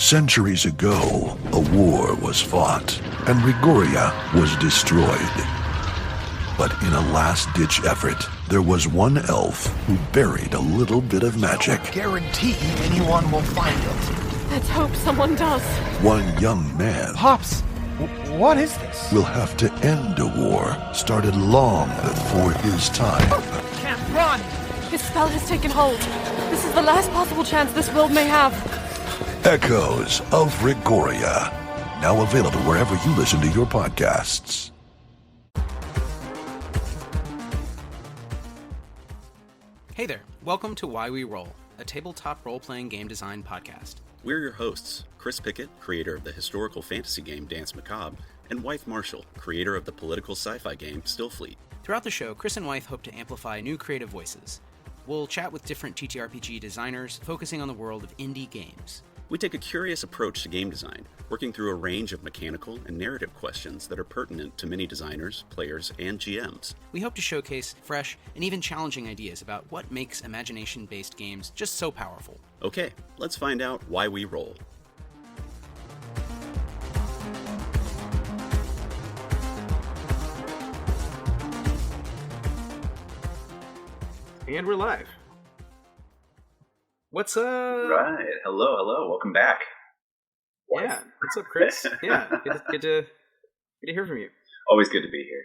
Centuries ago, a war was fought, and Rigoria was destroyed. But in a last-ditch effort, there was one elf who buried a little bit of magic. I don't guarantee anyone will find it. Let's hope someone does. One young man Pops, what is this? will have to end a war started long before his time. Can't run! His spell has taken hold. This is the last possible chance this world may have. Echoes of Rigoria, now available wherever you listen to your podcasts. Hey there, welcome to Why We Roll, a tabletop role-playing game design podcast. We're your hosts, Chris Pickett, creator of the historical fantasy game Dance Macabre, and Wythe Marshall, creator of the political sci-fi game Stillfleet. Throughout the show, Chris and Wythe hope to amplify new creative voices. We'll chat with different TTRPG designers, focusing on the world of indie games. We take a curious approach to game design, working through a range of mechanical and narrative questions that are pertinent to many designers, players, and GMs. We hope to showcase fresh and even challenging ideas about what makes imagination-based games just so powerful. Okay, let's find out why we roll. And we're live. What's up? Right. Hello. Welcome back. Yeah. What's up, Chris? Yeah. Good to hear from you. Always good to be here.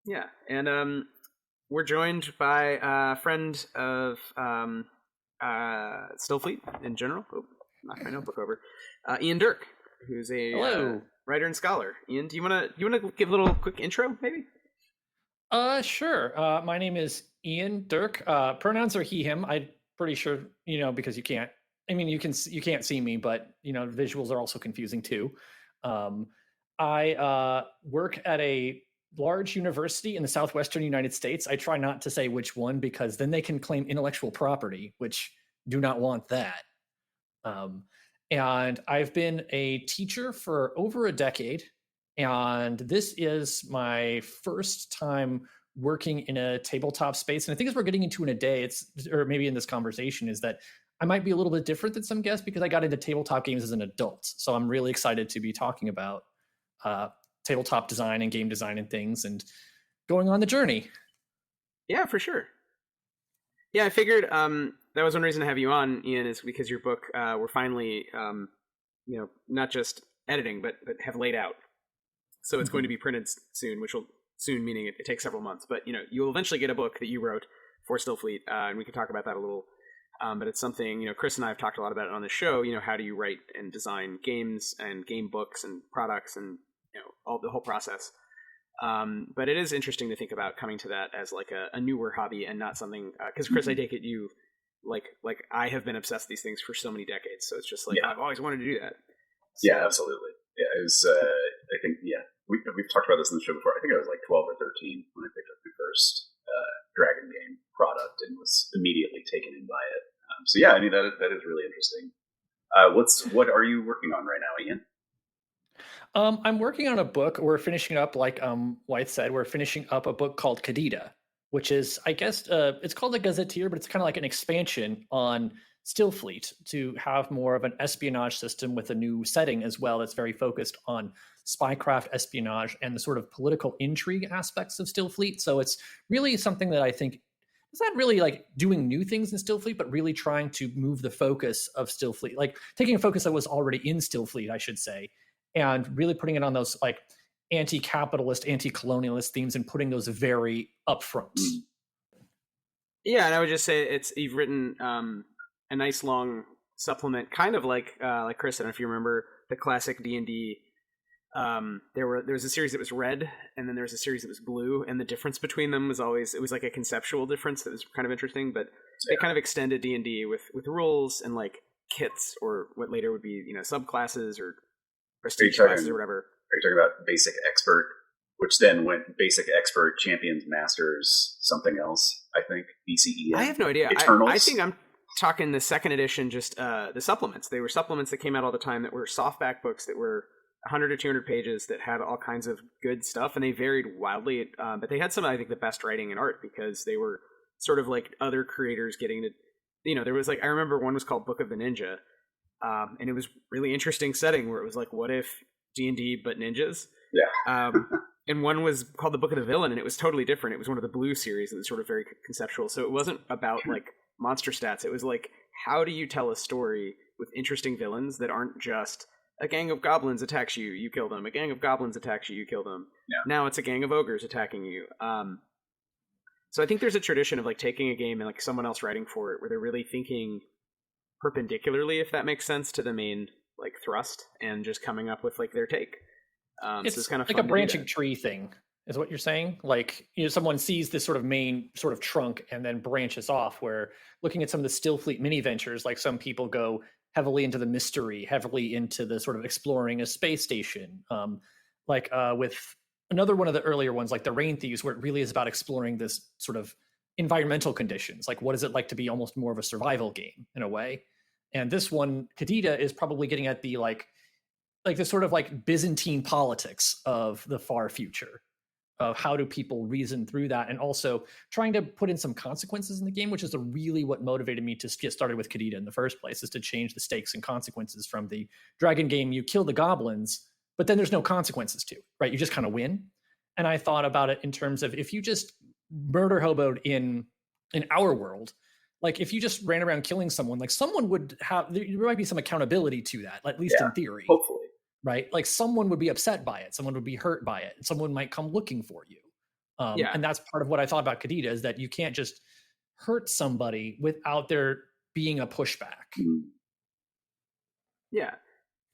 Yeah. And we're joined by a friend of Stillfleet in general. Oh, knocked my notebook over. Ian Derk, who's a writer and scholar. Ian, do you wanna give a little quick intro, maybe? Sure. My name is Ian Derk. Pronouns are he, him. I'm pretty sure, because you can't see me, but, visuals are also confusing too. I work at a large university in the Southwestern United States. I try not to say which one because then they can claim intellectual property, which do not want that. And I've been a teacher for over a decade. And this is my first time working in a tabletop space. And I think as we're getting into in a day, or maybe in this conversation, is that I might be a little bit different than some guests because I got into tabletop games as an adult. So I'm really excited to be talking about tabletop design and game design and things and going on the journey. Yeah, for sure. Yeah, I figured that was one reason to have you on, Ian, is because your book, we're finally, not just editing, but have laid out. So it's going to be printed soon, which will soon meaning it takes several months. But you'll eventually get a book that you wrote for Stillfleet, and we can talk about that a little. But it's something Chris and I have talked a lot about it on the show. How do you write and design games and game books and products and all the whole process. But it is interesting to think about coming to that as like a newer hobby and not something. Because Chris, I take it you like I have been obsessed with these things for so many decades. So it's just like I've always wanted to do that. So, yeah, absolutely. Yeah, it was. I think we've talked about this in the show before. I think I was like 12 or 13 when I picked up my first Dragon game product and was immediately taken in by it. So yeah, I mean that is really interesting. What are you working on right now, Ian? I'm working on a book. We're finishing up, like Wythe said, we're finishing up a book called Qadida, which is, I guess, it's called a gazetteer, but it's kind of like an expansion on Stillfleet to have more of an espionage system with a new setting as well that's very focused on spycraft, espionage, and the sort of political intrigue aspects of Stillfleet. So it's really something that I think is not really like doing new things in Stillfleet, but really trying to move the focus of Stillfleet, like taking a focus that was already in Stillfleet, I should say, and really putting it on those like anti-capitalist, anti-colonialist themes and putting those very upfront. Yeah, and I would just say you've written a nice long supplement, kind of like Chris. I don't know if you remember the classic D&D. There was a series that was red, and then there was a series that was blue, and the difference between them was always, it was like a conceptual difference that was kind of interesting, but they kind of extended D&D with rules and like kits, or what later would be subclasses or prestige classes or whatever. Are you talking about Basic Expert, which then went Basic Expert, Champions, Masters, something else? I think BCE. I have no idea. I think I'm talking the second edition, just the supplements. They were supplements that came out all the time that were softback books that were 100 or 200 pages that had all kinds of good stuff, and they varied wildly. But they had some, I think, the best writing and art because they were sort of like other creators getting to, there was like, I remember one was called Book of the Ninja, and it was really interesting setting where it was like, what if D&D but ninjas? Yeah. And one was called The Book of the Villain, and it was totally different. It was one of the Blue series, and it was sort of very conceptual. So it wasn't about like monster stats. It was like, how do you tell a story with interesting villains that aren't just a gang of goblins attacks you, you kill them. A gang of goblins attacks you, you kill them. Yeah. Now it's a gang of ogres attacking you. So I think there's a tradition of like taking a game and like someone else writing for it, where they're really thinking perpendicularly, if that makes sense, to the main like thrust, and just coming up with like their take. It's kind of like a branching tree thing, is what you're saying. Like, someone sees this sort of main sort of trunk and then branches off. Where looking at some of the Stillfleet mini ventures, like some people go heavily into the mystery, heavily into the sort of exploring a space station. With another one of the earlier ones, like the Rain Thieves, where it really is about exploring this sort of environmental conditions. Like, what is it like to be almost more of a survival game in a way? And this one, Qadida, is probably getting at the like the sort of like Byzantine politics of the far future, of how do people reason through that, and also trying to put in some consequences in the game, which is really what motivated me to get started with Qadida in the first place, is to change the stakes and consequences from the dragon game. You kill the goblins, but then there's no consequences to it, right? You just kind of win. And I thought about it in terms of, if you just murder hoboed in our world, like if you just ran around killing someone, like someone would have, there might be some accountability to that, at least in theory. Hopefully. Right? Like someone would be upset by it. Someone would be hurt by it. And someone might come looking for you. And that's part of what I thought about Qadida, is that you can't just hurt somebody without there being a pushback. Yeah.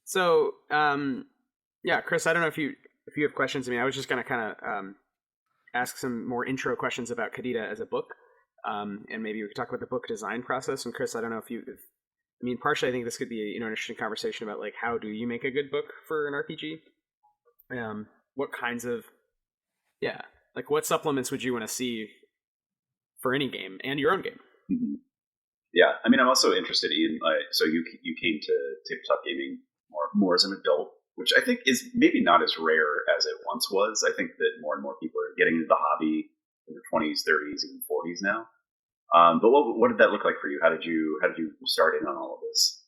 So, Chris, I don't know if you have questions. I mean, I was just going to kind of ask some more intro questions about Qadida as a book. And maybe we could talk about the book design process. And Chris, I don't know if partially I think this could be an interesting conversation about like, how do you make a good book for an RPG? What kinds of, like what supplements would you want to see for any game and your own game? Mm-hmm. Yeah, I mean, I'm also interested in, so you came to tabletop gaming more as an adult, which I think is maybe not as rare as it once was. I think that more and more people are getting into the hobby in their 20s, 30s, even 40s now. But what did that look like for you? How did you start in on all of this?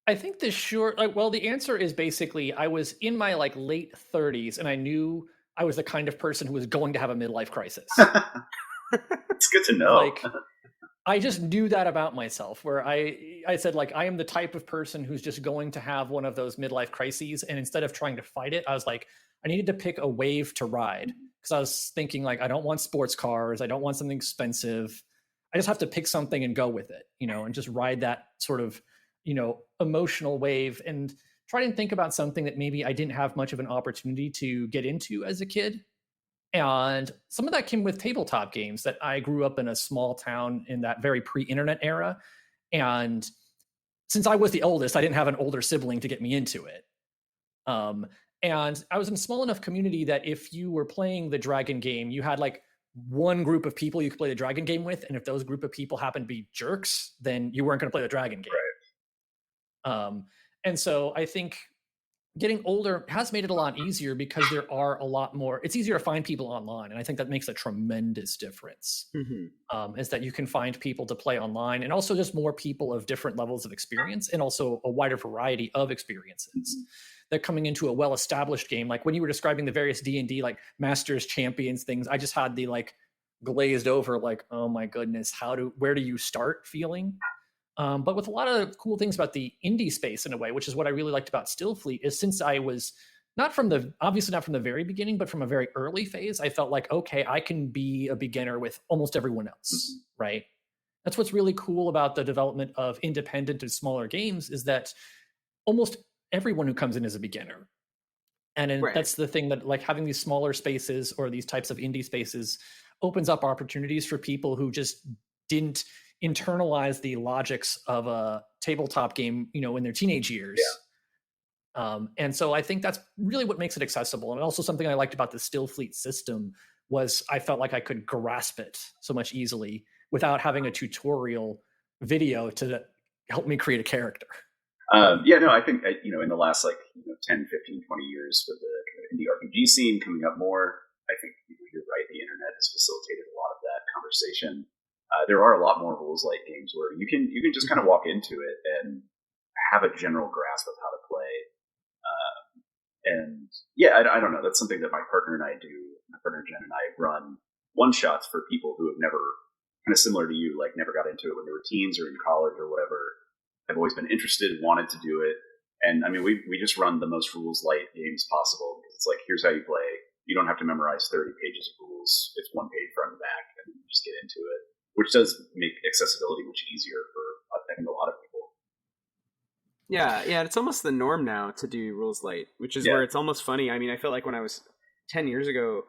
I think the answer is basically, I was in my like late 30s and I knew I was the kind of person who was going to have a midlife crisis. It's good to know. Like, I just knew that about myself, where I said, like, I am the type of person who's just going to have one of those midlife crises. And instead of trying to fight it, I was like, I needed to pick a wave to ride, because I was thinking, like, I don't want sports cars. I don't want something expensive. I just have to pick something and go with it, and just ride that sort of, emotional wave, and try and think about something that maybe I didn't have much of an opportunity to get into as a kid. And some of that came with tabletop games, that I grew up in a small town in that very pre-internet era. And since I was the oldest, I didn't have an older sibling to get me into it. And I was in a small enough community that if you were playing the dragon game, you had like one group of people you could play the dragon game with. And if those group of people happened to be jerks, then you weren't going to play the dragon game. Right. And so I think getting older has made it a lot easier, because there are a lot more, it's easier to find people online. And I think that makes a tremendous difference. Mm-hmm. Is that you can find people to play online, and also just more people of different levels of experience, and also a wider variety of experiences. Mm-hmm. That coming into a well-established game, like when you were describing the various D&D, like Masters, Champions things, I just had the like glazed over, like, oh my goodness, where do you start feeling? But with a lot of cool things about the indie space in a way, which is what I really liked about Stillfleet, is since I was obviously not from the very beginning, but from a very early phase, I felt like, okay, I can be a beginner with almost everyone else, right? That's what's really cool about the development of independent and smaller games, is that almost everyone who comes in is a beginner. And right. That's the thing, that like having these smaller spaces or these types of indie spaces opens up opportunities for people who just didn't internalize the logics of a tabletop game, in their teenage years. Yeah. And so I think that's really what makes it accessible. And also something I liked about the Stillfleet system was I felt like I could grasp it so much easily without having a tutorial video to help me create a character. I think, in the last 10, 15, 20 years with the indie RPG scene coming up more, I think you're right. The internet has facilitated a lot of that conversation. there are a lot more rules-light games where you can just kind of walk into it and have a general grasp of how to play. And yeah, I don't know. That's something that my partner and I do. My partner Jen and I run one-shots for people who have never, kind of similar to you, like never got into it when they were teens or in college or whatever. I've always been interested, wanted to do it. And I mean, we just run the most rules-light games possible. It's like, here's how you play. You don't have to memorize 30 pages of rules. It's one page front and back, and you just get into it, which does make accessibility much easier for, I think, a lot of people. Yeah, it's almost the norm now to do rules light, which is where it's almost funny. I mean, I feel like when I was 10 years ago,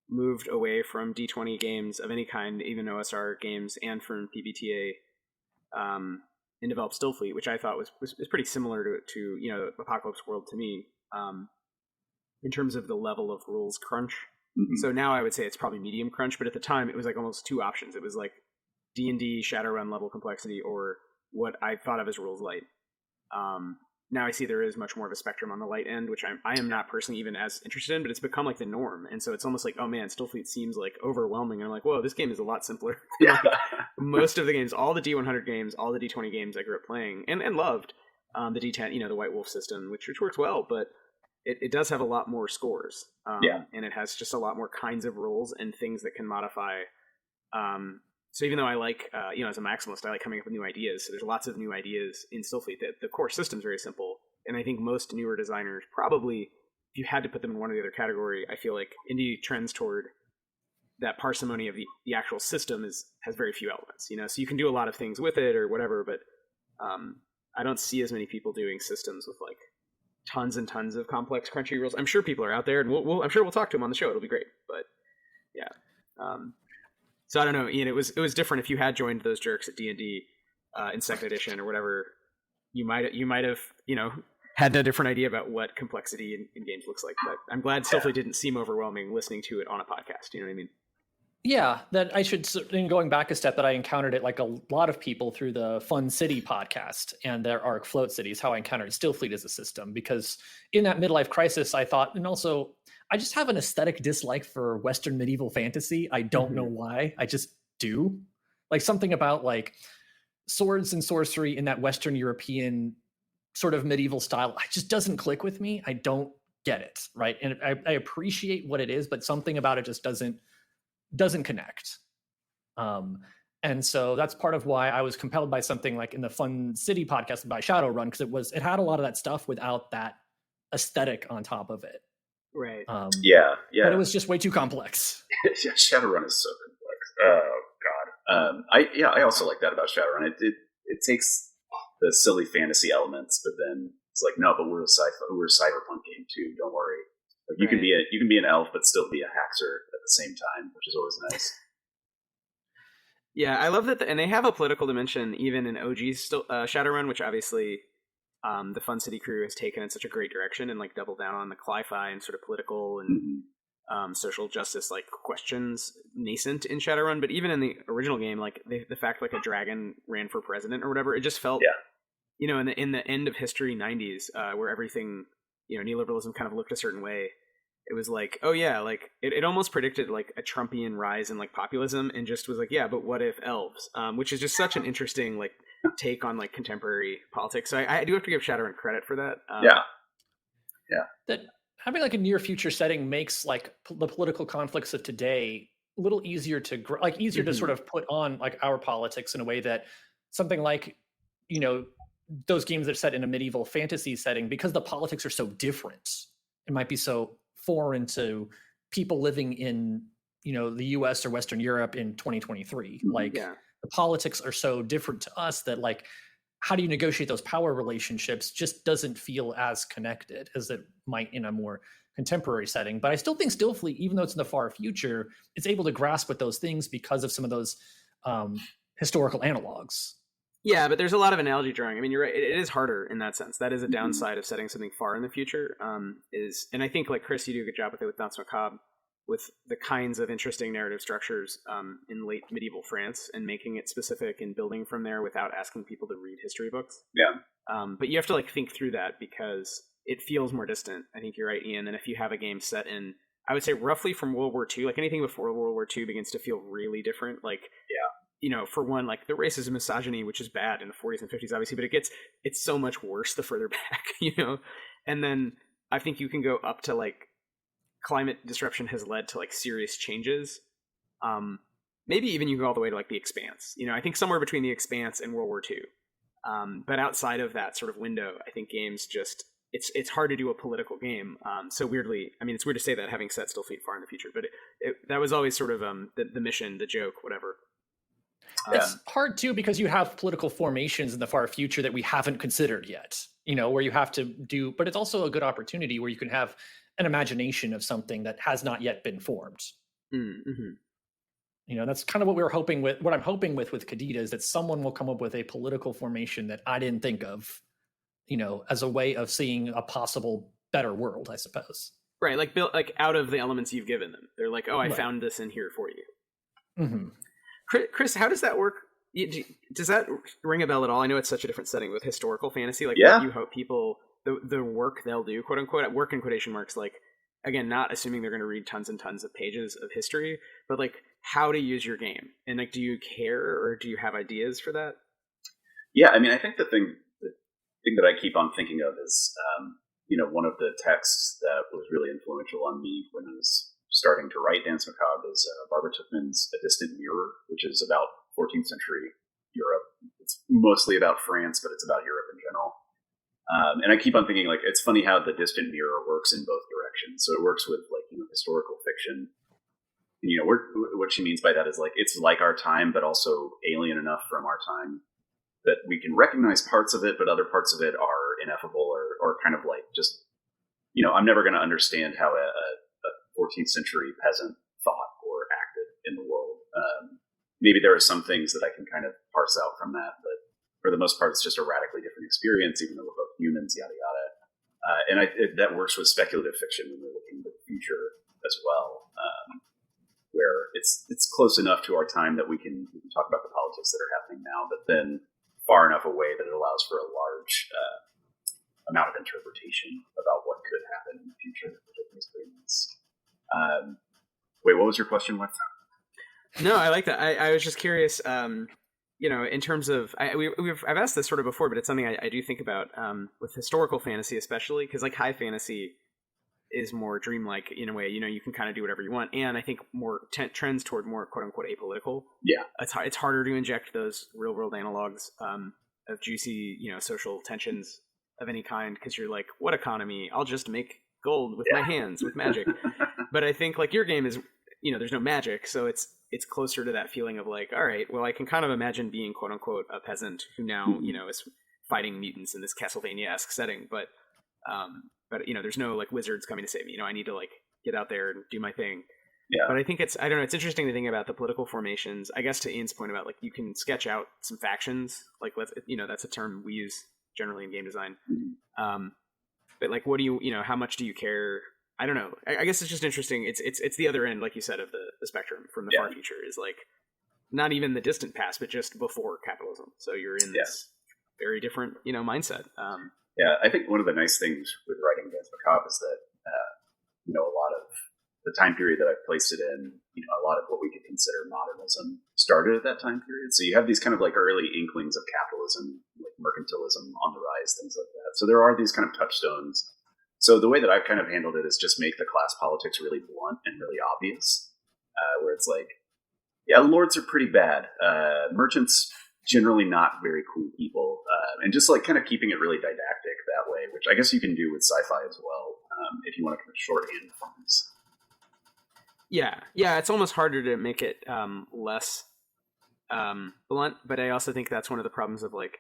moved away from D20 games of any kind, even OSR games, and from PBTA, and developed Stillfleet, which I thought was pretty similar to Apocalypse World to me, in terms of the level of rules crunch. Mm-hmm. So now I would say it's probably medium crunch, but at the time it was like almost two options. It was like D&D Shadowrun level complexity or what I thought of as rules light. Now I see there is much more of a spectrum on the light end, which I am not personally even as interested in, but it's become like the norm. And so it's almost like, oh man, Stillfleet seems like overwhelming. And I'm like, whoa, this game is a lot simpler. Yeah. Most of the games, all the D100 games, all the D20 games I grew up playing and loved, the D10, the White Wolf system, which works well, but it does have a lot more scores. And it has just a lot more kinds of rules and things that can modify. So even though I like, as a maximalist, I like coming up with new ideas. So there's lots of new ideas in Stillfleet. The core system's very simple. And I think most newer designers probably, if you had to put them in one or the other category, I feel like indie trends toward that parsimony of the actual system has very few elements, so you can do a lot of things with it or whatever, but I don't see as many people doing systems with like tons and tons of complex crunchy rules. I'm sure people are out there, and I'm sure we'll talk to them on the show. It'll be great. But yeah. So I don't know, Ian. It was different if you had joined those jerks at D&D in second edition or whatever. You might have had a different idea about what complexity in games looks like. But I'm glad Stillfleet didn't seem overwhelming listening to it on a podcast. You know what I mean? Yeah, that I should, in going back a step, that I encountered it like a lot of people through the Fun City podcast and their Arc Float Cities, how I encountered Stillfleet as a system, because in that midlife crisis, I thought, and also I just have an aesthetic dislike for Western medieval fantasy. I don't know why. I just do. Like something about like swords and sorcery in that Western European sort of medieval style, it just doesn't click with me. I don't get it, right? And I appreciate what it is, but something about it just doesn't connect. And so that's part of why I was compelled by something like in the Fun City podcast by Shadowrun, because it had a lot of that stuff without that aesthetic on top of it. Right. But it was just way too complex. Yeah, Shadowrun is so complex. Oh god. I also like that about Shadowrun. It takes the silly fantasy elements, but then it's like, no, but we're a cyberpunk game too. Don't worry. Like you can be an elf, but still be a hacker at the same time, which is always nice. Yeah, I love that, and they have a political dimension even in OG Shadowrun, which obviously the Fun City crew has taken in such a great direction and like doubled down on the cli-fi and sort of political and social justice like questions nascent in Shadowrun. But even in the original game, like the fact like a dragon ran for president or whatever, it just felt in the end of history 90s where everything neoliberalism kind of looked a certain way. It was like, oh yeah, like it almost predicted like a Trumpian rise in like populism, and just was like, yeah, but what if elves? Which is just such an interesting like take on like contemporary politics. So I do have to give Shadowrun credit for that. That having like a near future setting makes like the political conflicts of today a little easier to to sort of put on like our politics in a way that something like those games that are set in a medieval fantasy setting, because the politics are so different, it might be so foreign to people living in the US or Western Europe in 2023. The politics are so different to us that like how do you negotiate those power relationships just doesn't feel as connected as it might in a more contemporary setting. But I still think Stillfleet, even though it's in the far future, it's able to grasp with those things because of some of those historical analogs. Yeah, but there's a lot of analogy drawing. I mean, you're right. It is harder in that sense. That is a downside of setting something far in the future. And I think, like Chris, you do a good job with it with Danse Macabre, with the kinds of interesting narrative structures in late medieval France, and making it specific and building from there without asking people to read history books. Yeah. But you have to like think through that because it feels more distant. I think you're right, Ian. And if you have a game set in, I would say roughly from World War II, like anything before World War II begins to feel really different. Like, for one, like the racism, misogyny, which is bad in the 40s and 50s, obviously, but it's so much worse the further back, and then I think you can go up to like climate disruption has led to like serious changes. Maybe even you go all the way to like the Expanse, I think somewhere between the Expanse and World War II. But outside of that sort of window, I think games just, it's hard to do a political game. So weirdly, I mean, it's weird to say that having set Stillfleet far in the future, but that was always sort of the mission, the joke, whatever. It's hard too because you have political formations in the far future that we haven't considered yet, where you have to do, but it's also a good opportunity where you can have an imagination of something that has not yet been formed. Mm-hmm. That's kind of what I'm hoping with Qadida is that someone will come up with a political formation that I didn't think of, as a way of seeing a possible better world, I suppose. Right. Like built like out of the elements you've given them. They're like, oh, I Right. found this in here for you. Mm-hmm. Chris, how does that work? Does that ring a bell at all? I know it's such a different setting with historical fantasy. Like, Yeah. what you hope people, the work they'll do, quote unquote, work in quotation marks, like, again, not assuming they're going to read tons and tons of pages of history, but like how to use your game. And like, do you care or do you have ideas for that? Yeah, I mean, I think the thing that I keep on thinking of is, one of the texts that was really influential on me when I was starting to write Danse Macabre is Barbara Tuchman's A Distant Mirror, which is about 14th century Europe. It's mostly about France, but it's about Europe in general. And I keep on thinking, like, it's funny how the distant mirror works in both directions. So it works with, like, historical fiction. What she means by that is, like, it's like our time, but also alien enough from our time that we can recognize parts of it, but other parts of it are ineffable or kind of like just, I'm never going to understand how a 14th century peasant thought or acted in the world. Maybe there are some things that I can kind of parse out from that, but for the most part, it's just a radically different experience, even though we're both humans, yada, yada. And that works with speculative fiction when we're looking at the future as well, where it's close enough to our time that we can talk about the politics that are happening now, but then far enough away that it allows for a large amount of interpretation about what could happen in the future, which I think is pretty nice. Wait, what was your question? What? No, I like that. I was just curious, in terms of, I've asked this sort of before, but it's something I do think about with historical fantasy, especially because like high fantasy is more dreamlike in a way. You can kind of do whatever you want, and I think more trends toward more quote unquote apolitical. Yeah, it's harder to inject those real world analogs of juicy social tensions of any kind because you're like, what economy? I'll just make gold with my hands with magic. But I think like your game is there's no magic, so it's closer to that feeling of like, all right, well, I can kind of imagine being quote unquote a peasant who now is fighting mutants in this Castlevania-esque setting, but there's no like wizards coming to save me. I need to like get out there and do my thing. Yeah. But I think it's interesting to think about the political formations. I guess to Ian's point about like you can sketch out some factions, like that's a term we use generally in game design. But like, what do you how much do you care? I don't know. I guess it's just interesting. It's the other end, like you said, of the spectrum from the far future is like not even the distant past, but just before capitalism. So you're in this very different, mindset. Yeah, I think one of the nice things with writing Danse Macabre is that, a lot of the time period that I've placed it in, a lot of what we could consider modernism started at that time period. So you have these kind of like early inklings of capitalism, like mercantilism on the rise, things like that. So there are these kind of touchstones. So the way that I've kind of handled it is just make the class politics really blunt and really obvious, where it's like, yeah, lords are pretty bad. Merchants, generally not very cool people. And just like kind of keeping it really didactic that way, which I guess you can do with sci-fi as well, if you want to kind of shorthand forms. Yeah, it's almost harder to make it less blunt, but I also think that's one of the problems of like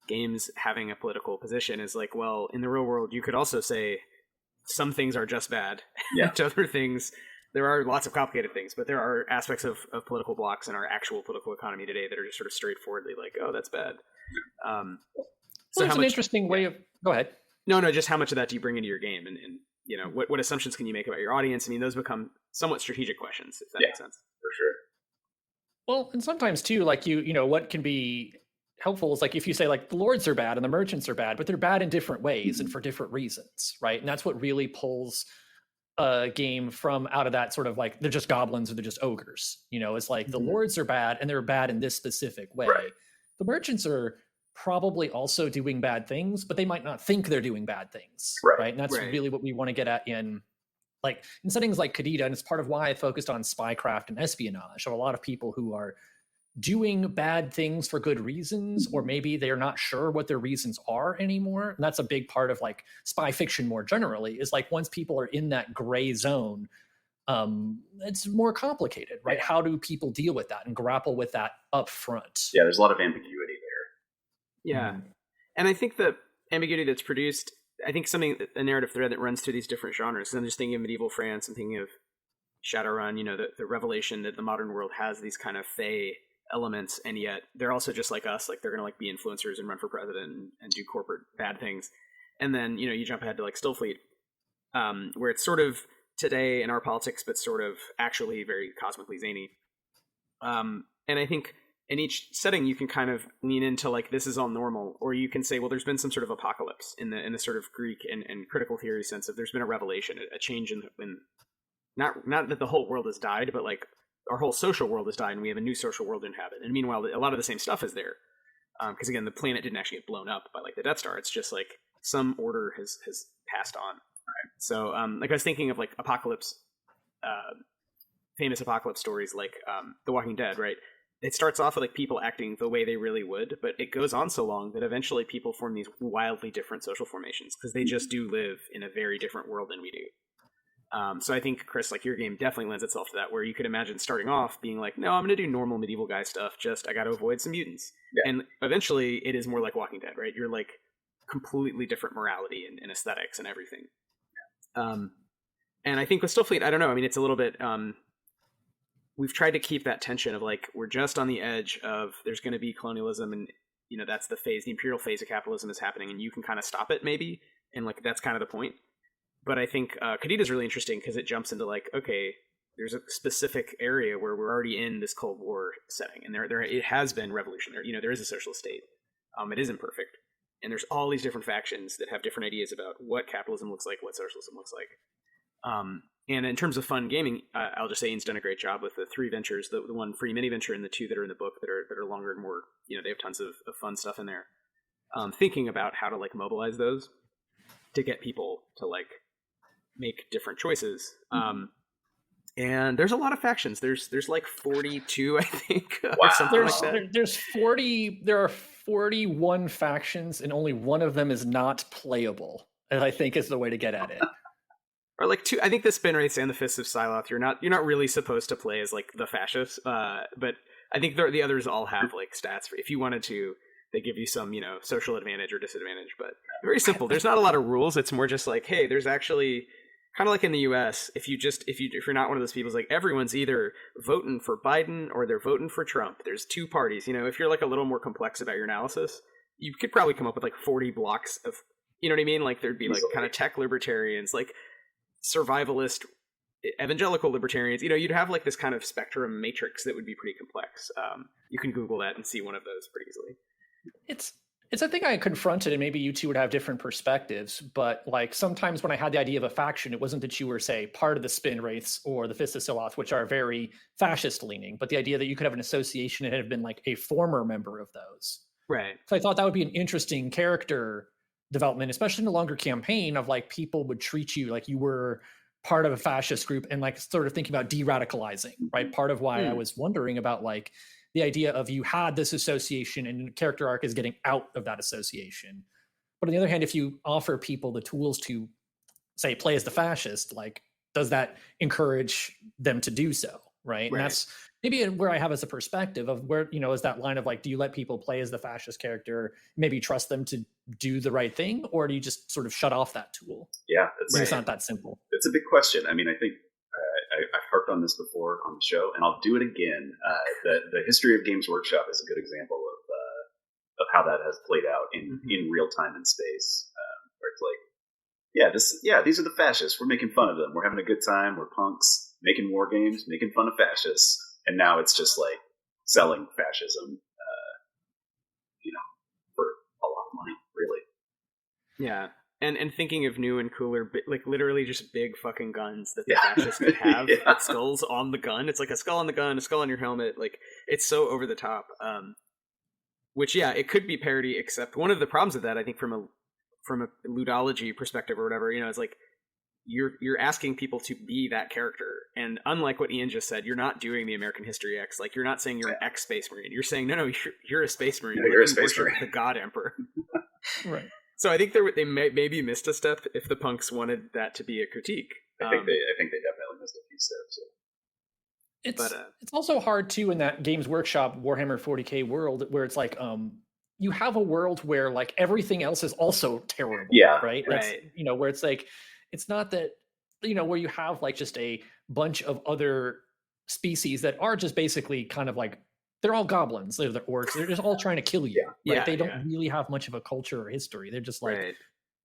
games having a political position is like, well, in the real world, you could also say some things are just bad. Yeah. And other things, there are lots of complicated things, but there are aspects of political blocks in our actual political economy today that are just sort of straightforwardly like, oh, that's bad. So it's an interesting way of, go ahead. No, just how much of that do you bring into your game? And what assumptions can you make about your audience? I mean, those become somewhat strategic questions, if that makes sense. For sure. Well, and sometimes too, like what can be helpful is like if you say like the lords are bad and the merchants are bad, but they're bad in different ways and for different reasons, right? And that's what really pulls game from out of that sort of like they're just goblins or they're just ogres. It's like the lords are bad and they're bad in this specific way. Right. The merchants are probably also doing bad things, but they might not think they're doing bad things. Right. And that's really what we want to get at in settings like Qadida. And it's part of why I focused on spycraft and espionage. So a lot of people who are doing bad things for good reasons, or maybe they're not sure what their reasons are anymore. And that's a big part of like spy fiction more generally, is like once people are in that gray zone, it's more complicated, right? How do people deal with that and grapple with that up front? Yeah, there's a lot of ambiguity there. Yeah. And I think the ambiguity that's produced, I think a narrative thread that runs through these different genres. I'm just thinking of medieval France and thinking of Shadowrun, the revelation that the modern world has these kind of fey elements, and yet they're also just like us, like they're gonna like be influencers and run for president and do corporate bad things. And then you jump ahead to like Stillfleet, where it's sort of today in our politics, but sort of actually very cosmically zany. And I think in each setting you can kind of lean into like this is all normal, or you can say, well, there's been some sort of apocalypse in the sort of Greek and critical theory sense of there's been a revelation, a change in not that the whole world has died, but like our whole social world has died and we have a new social world to inhabit. And meanwhile, a lot of the same stuff is there. Because again, the planet didn't actually get blown up by like the Death Star. It's just like some order has passed on. Right. So like I was thinking of like apocalypse, famous apocalypse stories like The Walking Dead, right? It starts off with like people acting the way they really would, but it goes on so long that eventually people form these wildly different social formations because they just do live in a very different world than we do. So I think, Chris, like your game definitely lends itself to that, where you could imagine starting off being like, no, I'm going to do normal medieval guy stuff. Just I got to avoid some mutants. Yeah. And eventually it is more like Walking Dead, right? You're like completely different morality and aesthetics and everything. And I think with Stillfleet, I don't know. I mean, it's a little bit, we've tried to keep that tension of like, we're just on the edge of there's going to be colonialism and, that's the imperial phase of capitalism is happening and you can kind of stop it maybe. And like, that's kind of the point. But I think Qadida is really interesting because it jumps into like, okay, there's a specific area where we're already in this Cold War setting, and there it has been revolution. There is a socialist state. It isn't perfect, and there's all these different factions that have different ideas about what capitalism looks like, what socialism looks like. And in terms of fun gaming, I'll just say Ian's done a great job with the 3 ventures, the one free mini venture and the 2 that are in the book that are longer and more. They have tons of fun stuff in there. Thinking about how to like mobilize those to get people to like make different choices. And there's a lot of factions. There's like 42, I think, or something like that. There are 41 factions, and only one of them is not playable. And I think is the way to get at it. Or like 2. I think the Spin Wraiths and the Fists of Siloth. You're not really supposed to play as like the fascists. But I think the others all have like stats. If you wanted to, they give you some social advantage or disadvantage. But very simple. There's not a lot of rules. It's more just like, hey, there's actually. Kind of like in the U.S., if you're not one of those people, it's like everyone's either voting for Biden or they're voting for Trump. There's 2 parties. If you're like a little more complex about your analysis, you could probably come up with like 40 blocks of, you know what I mean? Like there'd be like kind of tech libertarians, like survivalist evangelical libertarians. You'd have like this kind of spectrum matrix that would be pretty complex. You can Google that and see one of those pretty easily. It's a thing I confronted, and maybe you two would have different perspectives, but like sometimes when I had the idea of a faction, it wasn't that you were, say, part of the Spin Wraiths or the Fist of Siloth, which are very fascist leaning, but the idea that you could have an association and have been like a former member of those. Right. So I thought that would be an interesting character development, especially in a longer campaign of like people would treat you like you were part of a fascist group and like sort of thinking about de-radicalizing, right? Part of why I was wondering about like the idea of you had this association and character arc is getting out of that association. But on the other hand, if you offer people the tools to say, play as the fascist, like, does that encourage them to do so? Right. And that's maybe where I have as a perspective of where, is that line of like, do you let people play as the fascist character, maybe trust them to do the right thing, or do you just sort of shut off that tool? Yeah. It's not that simple. It's a big question. I mean, I think I've harped on this before on the show, and I'll do it again. The history of Games Workshop is a good example of how that has played out in real time and space. Where it's like, these are the fascists. We're making fun of them. We're having a good time. We're punks making war games, making fun of fascists, and now it's just like selling fascism, for a lot of money, really. Yeah. And thinking of new and cooler, like literally just big fucking guns that the fascists could have, with skulls on the gun. It's like a skull on the gun, a skull on your helmet. Like, it's so over the top. Which, yeah, it could be parody, except one of the problems with that, I think, from a ludology perspective or whatever, you know, is like, you're asking people to be that character, and unlike what Ian just said, you're not doing the American History X. Like, you're not saying you're an ex Space Marine. You're saying no, you're a Space Marine. You're a Space Marine, the God Emperor. Right. So I think they maybe missed a step if the punks wanted that to be a critique. I think they definitely missed a few steps. It's also hard too in that Games Workshop Warhammer 40K world where it's like you have a world where like everything else is also terrible. Yeah. Right. That's, you know, where it's like, it's not that, you know, where you have like just a bunch of other species that are just basically kind of like, they're all goblins, they're the orcs, they're just all trying to kill you. Right? They don't really have much of a culture or history. They're just like,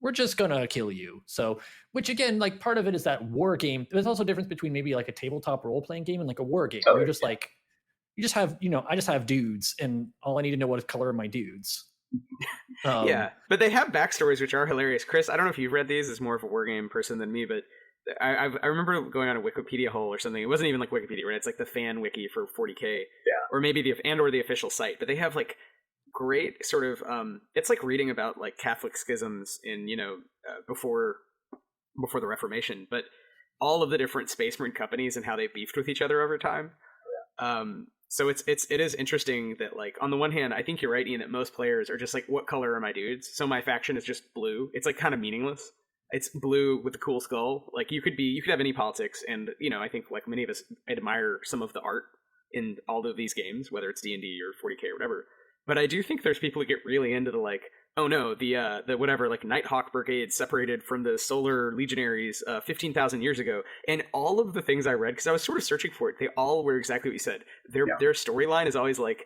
we're just gonna kill you. So, which again, like part of it is that war game. There's also a difference between maybe like a tabletop role-playing game and like a war game. Where you're just like, you just have, you know, I just have dudes and all I need to know what is color of my dudes. Yeah, but they have backstories which are hilarious. Chris, I don't know if you've read these as more of a war game person than me, but I remember going on a Wikipedia hole or something. It wasn't even like Wikipedia, right? It's like the fan wiki for 40K, or maybe the official site. But they have like great sort of it's like reading about like Catholic schisms in, you know, before the Reformation, but all of the different Space Marine companies and how they beefed with each other over time. So it is interesting that, like, on the one hand, I think you're right, Ian, that most players are just like, what color are my dudes? So my faction is just blue. It's like kind of meaningless. It's blue with a cool skull. Like, you could have any politics, and, you know, I think like many of us admire some of the art in all of these games, whether it's D&D or 40K or whatever. But I do think there's people who get really into the like, oh no, the whatever, like Nighthawk Brigade separated from the Solar Legionaries 15,000 years ago, and all of the things I read, because I was sort of searching for it, they all were exactly what you said. Their storyline is always like,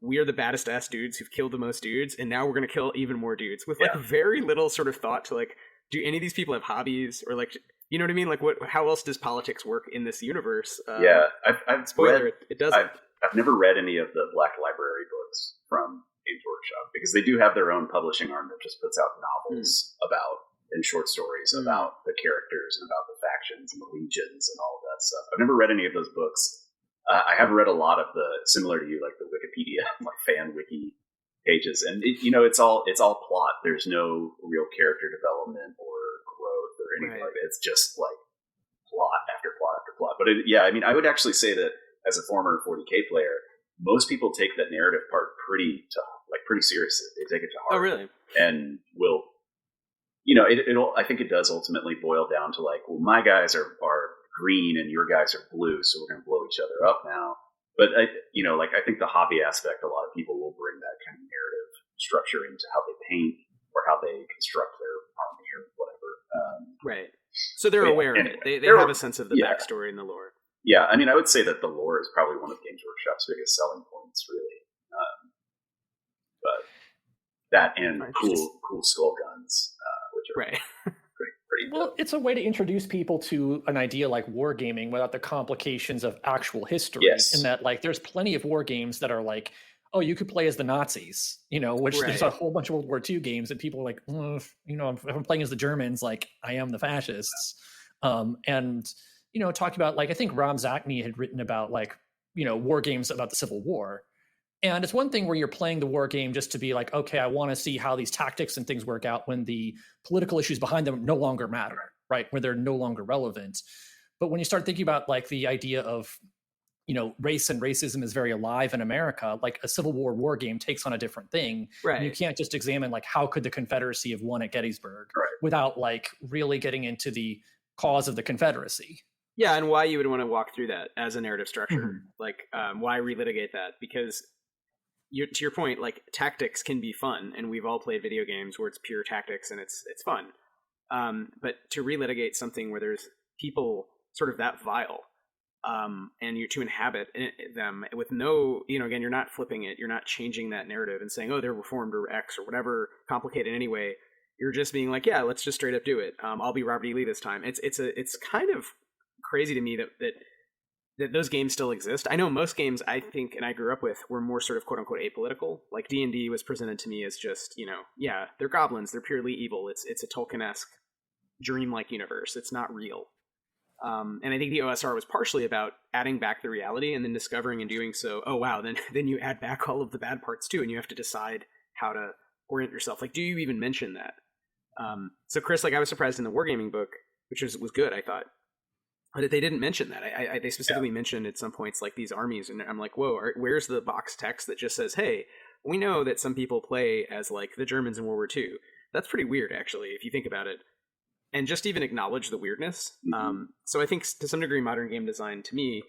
we are the baddest ass dudes who've killed the most dudes, and now we're gonna kill even more dudes, with like very little sort of thought to like, do any of these people have hobbies, or like, you know what I mean? Like, how else does politics work in this universe? I've spoiler, read, it doesn't. I've never read any of the Black Library books from Games Workshop, because they do have their own publishing arm that just puts out novels about, and short stories about the characters and about the factions and the legions and all of that stuff. I've never read any of those books. I have read a lot of the, similar to you, like the Wikipedia, like fan wiki pages, and it's all plot. There's no real character development or growth or anything like that. It's just like plot after plot after plot. But I would actually say that as a former 40K player, most people take that narrative part pretty seriously. They take it to heart. Oh, really? And will, it'll. I think it does ultimately boil down to like, well, my guys are green and your guys are blue, so we're going to blow each other up now. But I think the hobby aspect, a lot of people will bring that kind of narrative structure into how they paint or how they construct their army or whatever. Right. So they're aware of it. They have a sense of the backstory and the lore. Yeah, I mean, I would say that the lore is probably one of Games Workshop's biggest selling points, really. But that and cool skull guns, which are pretty well, it's a way to introduce people to an idea like wargaming without the complications of actual history. Yes. In that, like, there's plenty of war games that are like, oh, you could play as the Nazis, which there's a whole bunch of World War II games that people are like, if I'm playing as the Germans, like, I am the fascists. Talking about, like, I think Rob Zacny had written about, like, war games about the Civil War. And it's one thing where you're playing the war game just to be like, okay, I want to see how these tactics and things work out when the political issues behind them no longer matter, right? Where they're no longer relevant. But when you start thinking about, like, the idea of, race and racism is very alive in America, like a Civil War game takes on a different thing. Right. And you can't just examine, like, how could the Confederacy have won at Gettysburg without, like, really getting into the cause of the Confederacy. Yeah, and why you would want to walk through that as a narrative structure. Like, why relitigate that? Because to your point, like, tactics can be fun, and we've all played video games where it's pure tactics and it's fun. But to relitigate something where there's people sort of that vile, and you're to inhabit them with no, again, you're not flipping it, you're not changing that narrative and saying, oh, they're reformed or X or whatever complicated anyway. You're just being like, yeah, let's just straight up do it. I'll be Robert E. Lee this time. It's kind of crazy to me that that those games still exist. I know most games I think, and I grew up with, were more sort of quote unquote apolitical. Like D&D was presented to me as just, yeah, they're goblins, they're purely evil. It's a Tolkien-esque dreamlike universe. It's not real. And I think the OSR was partially about adding back the reality and then discovering in doing so, oh wow, then you add back all of the bad parts too, and you have to decide how to orient yourself. Like, do you even mention that? So Chris, like, I was surprised in the wargaming book, which was good, I thought, but they didn't mention that. They specifically mentioned at some points like these armies, and I'm like, whoa, where's the box text that just says, hey, we know that some people play as like the Germans in World War II. That's pretty weird, actually, if you think about it. And just even acknowledge the weirdness. So I think to some degree, modern game design, to me,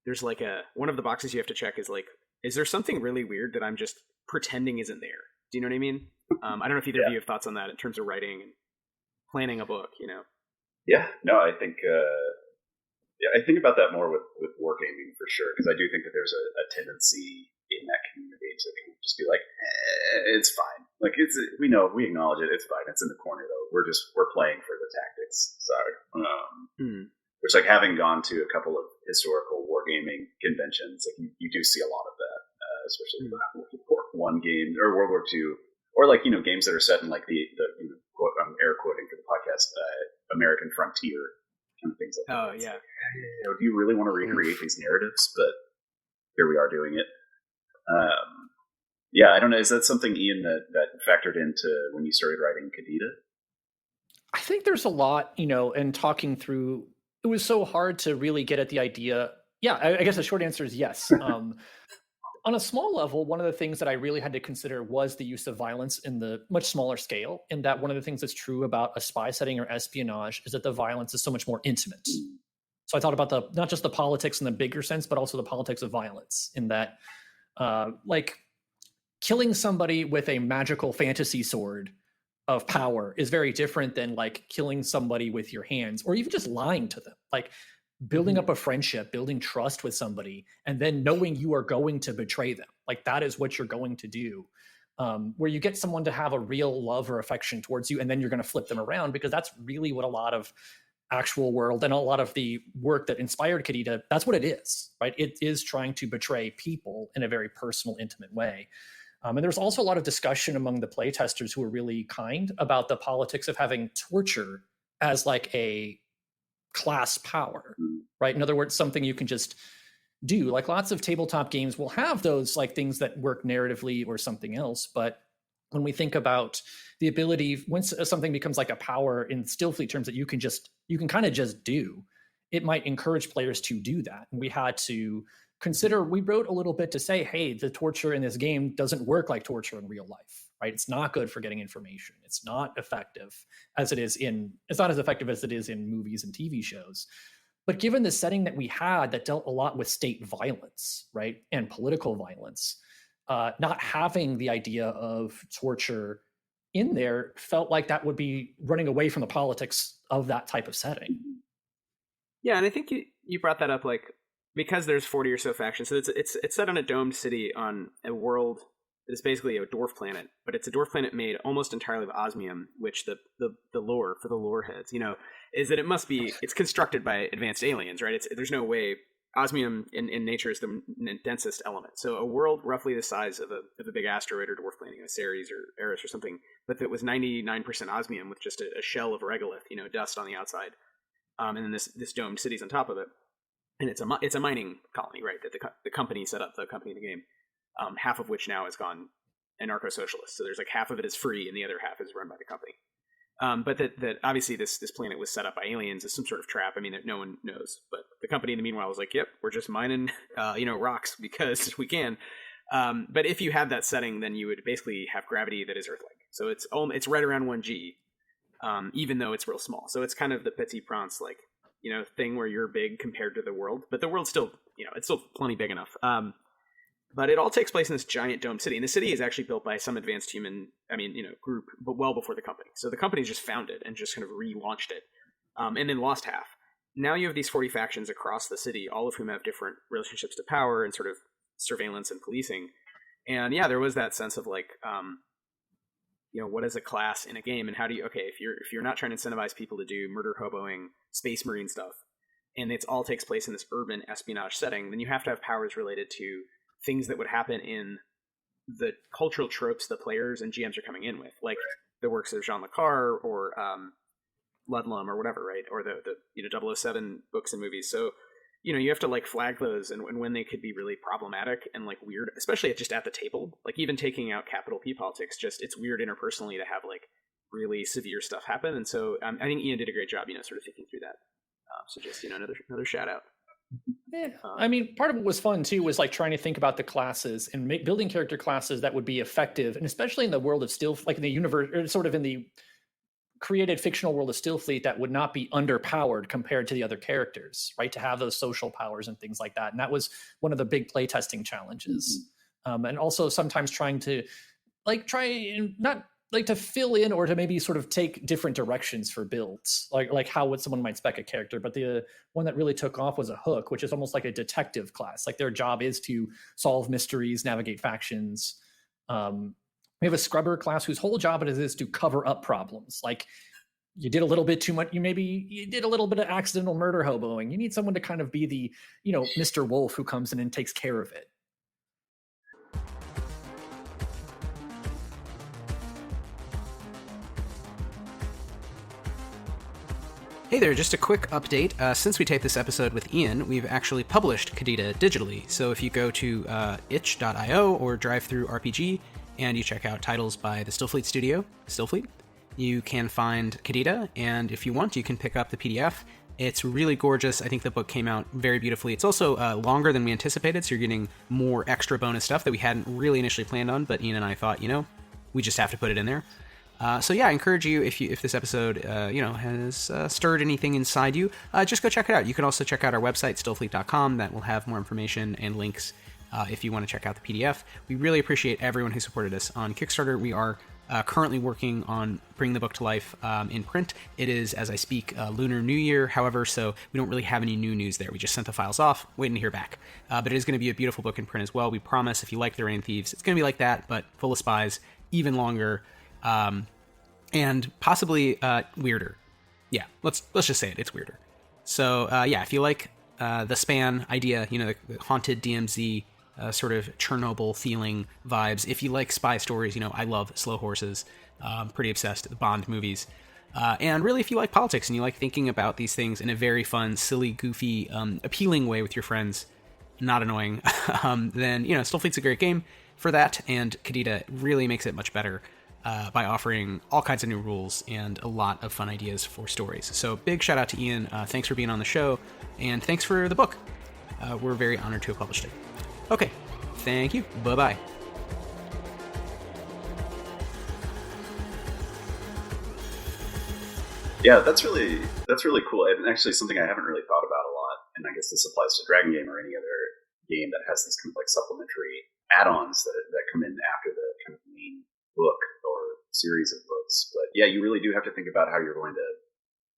there's like one of the boxes you have to check is like, is there something really weird that I'm just pretending isn't there? Do you know what I mean? I don't know if either of you have thoughts on that in terms of writing and planning a book, Yeah, no, I think I think about that more with wargaming for sure, because I do think that there's a tendency in that community to just be like, it's fine. Like, we acknowledge it. It's fine. It's in the corner though. We're playing for the tactics. Sorry. Which, like, having gone to a couple of historical wargaming conventions, like you do see a lot of that, especially World War I game or World War II, or like games that are set in like the quote, I'm air quoting for the podcast, American frontier kind of things like that. Oh yeah. Like, do you really want to recreate these narratives? But here we are doing it. Yeah, I don't know. Is that something, Ian, that factored into when you started writing Qadida? I think there's a lot, and talking through, it was so hard to really get at the idea. Yeah, I guess the short answer is yes. On a small level, one of the things that I really had to consider was the use of violence in the much smaller scale, in that one of the things that's true about a spy setting or espionage is that the violence is so much more intimate. So I thought about not just the politics in the bigger sense, but also the politics of violence, in that like killing somebody with a magical fantasy sword of power is very different than like killing somebody with your hands, or even just lying to them. Like building up a friendship, building trust with somebody, and then knowing you are going to betray them. Like that is what you're going to do. Where you get someone to have a real love or affection towards you, and then you're going to flip them around, because that's really what a lot of actual world and a lot of the work that inspired Qadida, that's what it is, right? It is trying to betray people in a very personal, intimate way. And there's also a lot of discussion among the playtesters who were really kind about the politics of having torture as like a class power, right? In other words, something you can just do. Like lots of tabletop games will have those like things that work narratively or something else. But when we think about the ability, once something becomes like a power in Stillfleet terms that you can kind of just do, it might encourage players to do that. And we had to consider, we wrote a little bit to say, hey, the torture in this game doesn't work like torture in real life, right? It's not good for getting information. It's not effective it's not as effective as it is in movies and TV shows. But given the setting that we had that dealt a lot with state violence, right, and political violence, not having the idea of torture in there felt like that would be running away from the politics of that type of setting. Yeah, and I think you brought that up, like, because there's 40 or so factions, so it's set on a domed city on a world that is basically a dwarf planet, but it's a dwarf planet made almost entirely of osmium, which the lore for the lore heads, is that it's constructed by advanced aliens, right? There's no way. Osmium in nature is the densest element. So a world roughly the size of a big asteroid or dwarf planet, Ceres or Eris or something, but that was 99% osmium with just a shell of regolith, dust on the outside, and then this domed city's on top of it. And it's a mining colony, right? That the company set up, the company in the game, half of which now has gone anarcho-socialist. So there's like half of it is free, and the other half is run by the company. But that obviously this planet was set up by aliens as some sort of trap. I mean, that no one knows. But the company in the meanwhile was like, "Yep, we're just mining, rocks because we can." But if you had that setting, then you would basically have gravity that is Earth-like. So it's right around 1G, even though it's real small. So it's kind of the Petit Prince like thing where you're big compared to the world, but the world's still it's still plenty big enough. But it all takes place in this giant domed city, and the city is actually built by some advanced human, group, but well before the company. So the company just founded and just kind of relaunched it, and then lost half. Now you have these 40 factions across the city, all of whom have different relationships to power and sort of surveillance and policing. And yeah, there was that sense of like, what is a class in a game, and how do you? Okay, if you're not trying to incentivize people to do murder hoboing, space marine stuff, and it all takes place in this urban espionage setting, then you have to have powers related to things that would happen in the cultural tropes the players and GMs are coming in with, like the works of Jean Le Carre or Ludlum or whatever, right? Or the 007 books and movies. So, you have to like flag those and when they could be really problematic and like weird, especially just at the table. Like even taking out capital P politics, just it's weird interpersonally to have like really severe stuff happen. And so I think Ian did a great job, sort of thinking through that. So just another shout out. Yeah, I mean, part of it was fun too, was like trying to think about the classes and building character classes that would be effective, and especially in the world of like in the universe, or sort of in the created fictional world of Stillfleet, that would not be underpowered compared to the other characters, right? To have those social powers and things like that, and that was one of the big playtesting challenges, and also sometimes trying to try and not like to fill in or to maybe sort of take different directions for builds, like how would someone might spec a character. But the one that really took off was a hook, which is almost like a detective class. Like their job is to solve mysteries, navigate factions. We have a scrubber class whose whole job it is to cover up problems. Like you did a little bit too much, you did a little bit of accidental murder hoboing. You need someone to kind of be the, Mr. Wolf who comes in and takes care of it. Hey there, just a quick update. Since we taped this episode with Ian, we've actually published Qadida digitally. So if you go to itch.io or DriveThruRPG and you check out titles by the Stillfleet studio, Stillfleet, you can find Qadida, and if you want, you can pick up the PDF. It's really gorgeous. I think the book came out very beautifully. It's also longer than we anticipated, so you're getting more extra bonus stuff that we hadn't really initially planned on, but Ian and I thought, we just have to put it in there. So yeah, I encourage you, if this episode, has stirred anything inside you, just go check it out. You can also check out our website, stillfleet.com. That will have more information and links if you want to check out the PDF. We really appreciate everyone who supported us on Kickstarter. We are currently working on bringing the book to life in print. It is, as I speak, Lunar New Year, however, so we don't really have any new news there. We just sent the files off, waiting to hear back. But it is going to be a beautiful book in print as well. We promise, if you like The Reign of Thieves, it's going to be like that, but full of spies, even longer. And possibly weirder. Yeah, let's just say it. It's weirder. So if you like the span idea, the haunted DMZ sort of Chernobyl feeling vibes. If you like spy stories, I love Slow Horses. Pretty obsessed with the Bond movies. And really, if you like politics and you like thinking about these things in a very fun, silly, goofy, appealing way with your friends, not annoying, then Stillfleet's a great game for that. And Qadida really makes it much better. By offering all kinds of new rules and a lot of fun ideas for stories. So big shout out to Ian. Thanks for being on the show, and thanks for the book. We're very honored to have published it. Okay, thank you. Bye-bye. Yeah, that's really cool, and actually something I haven't really thought about a lot. And I guess this applies to Dragon Game or any other game that has these kind of like supplementary add-ons that come in after the kind of main book or series of books. But yeah, you really do have to think about how you're going to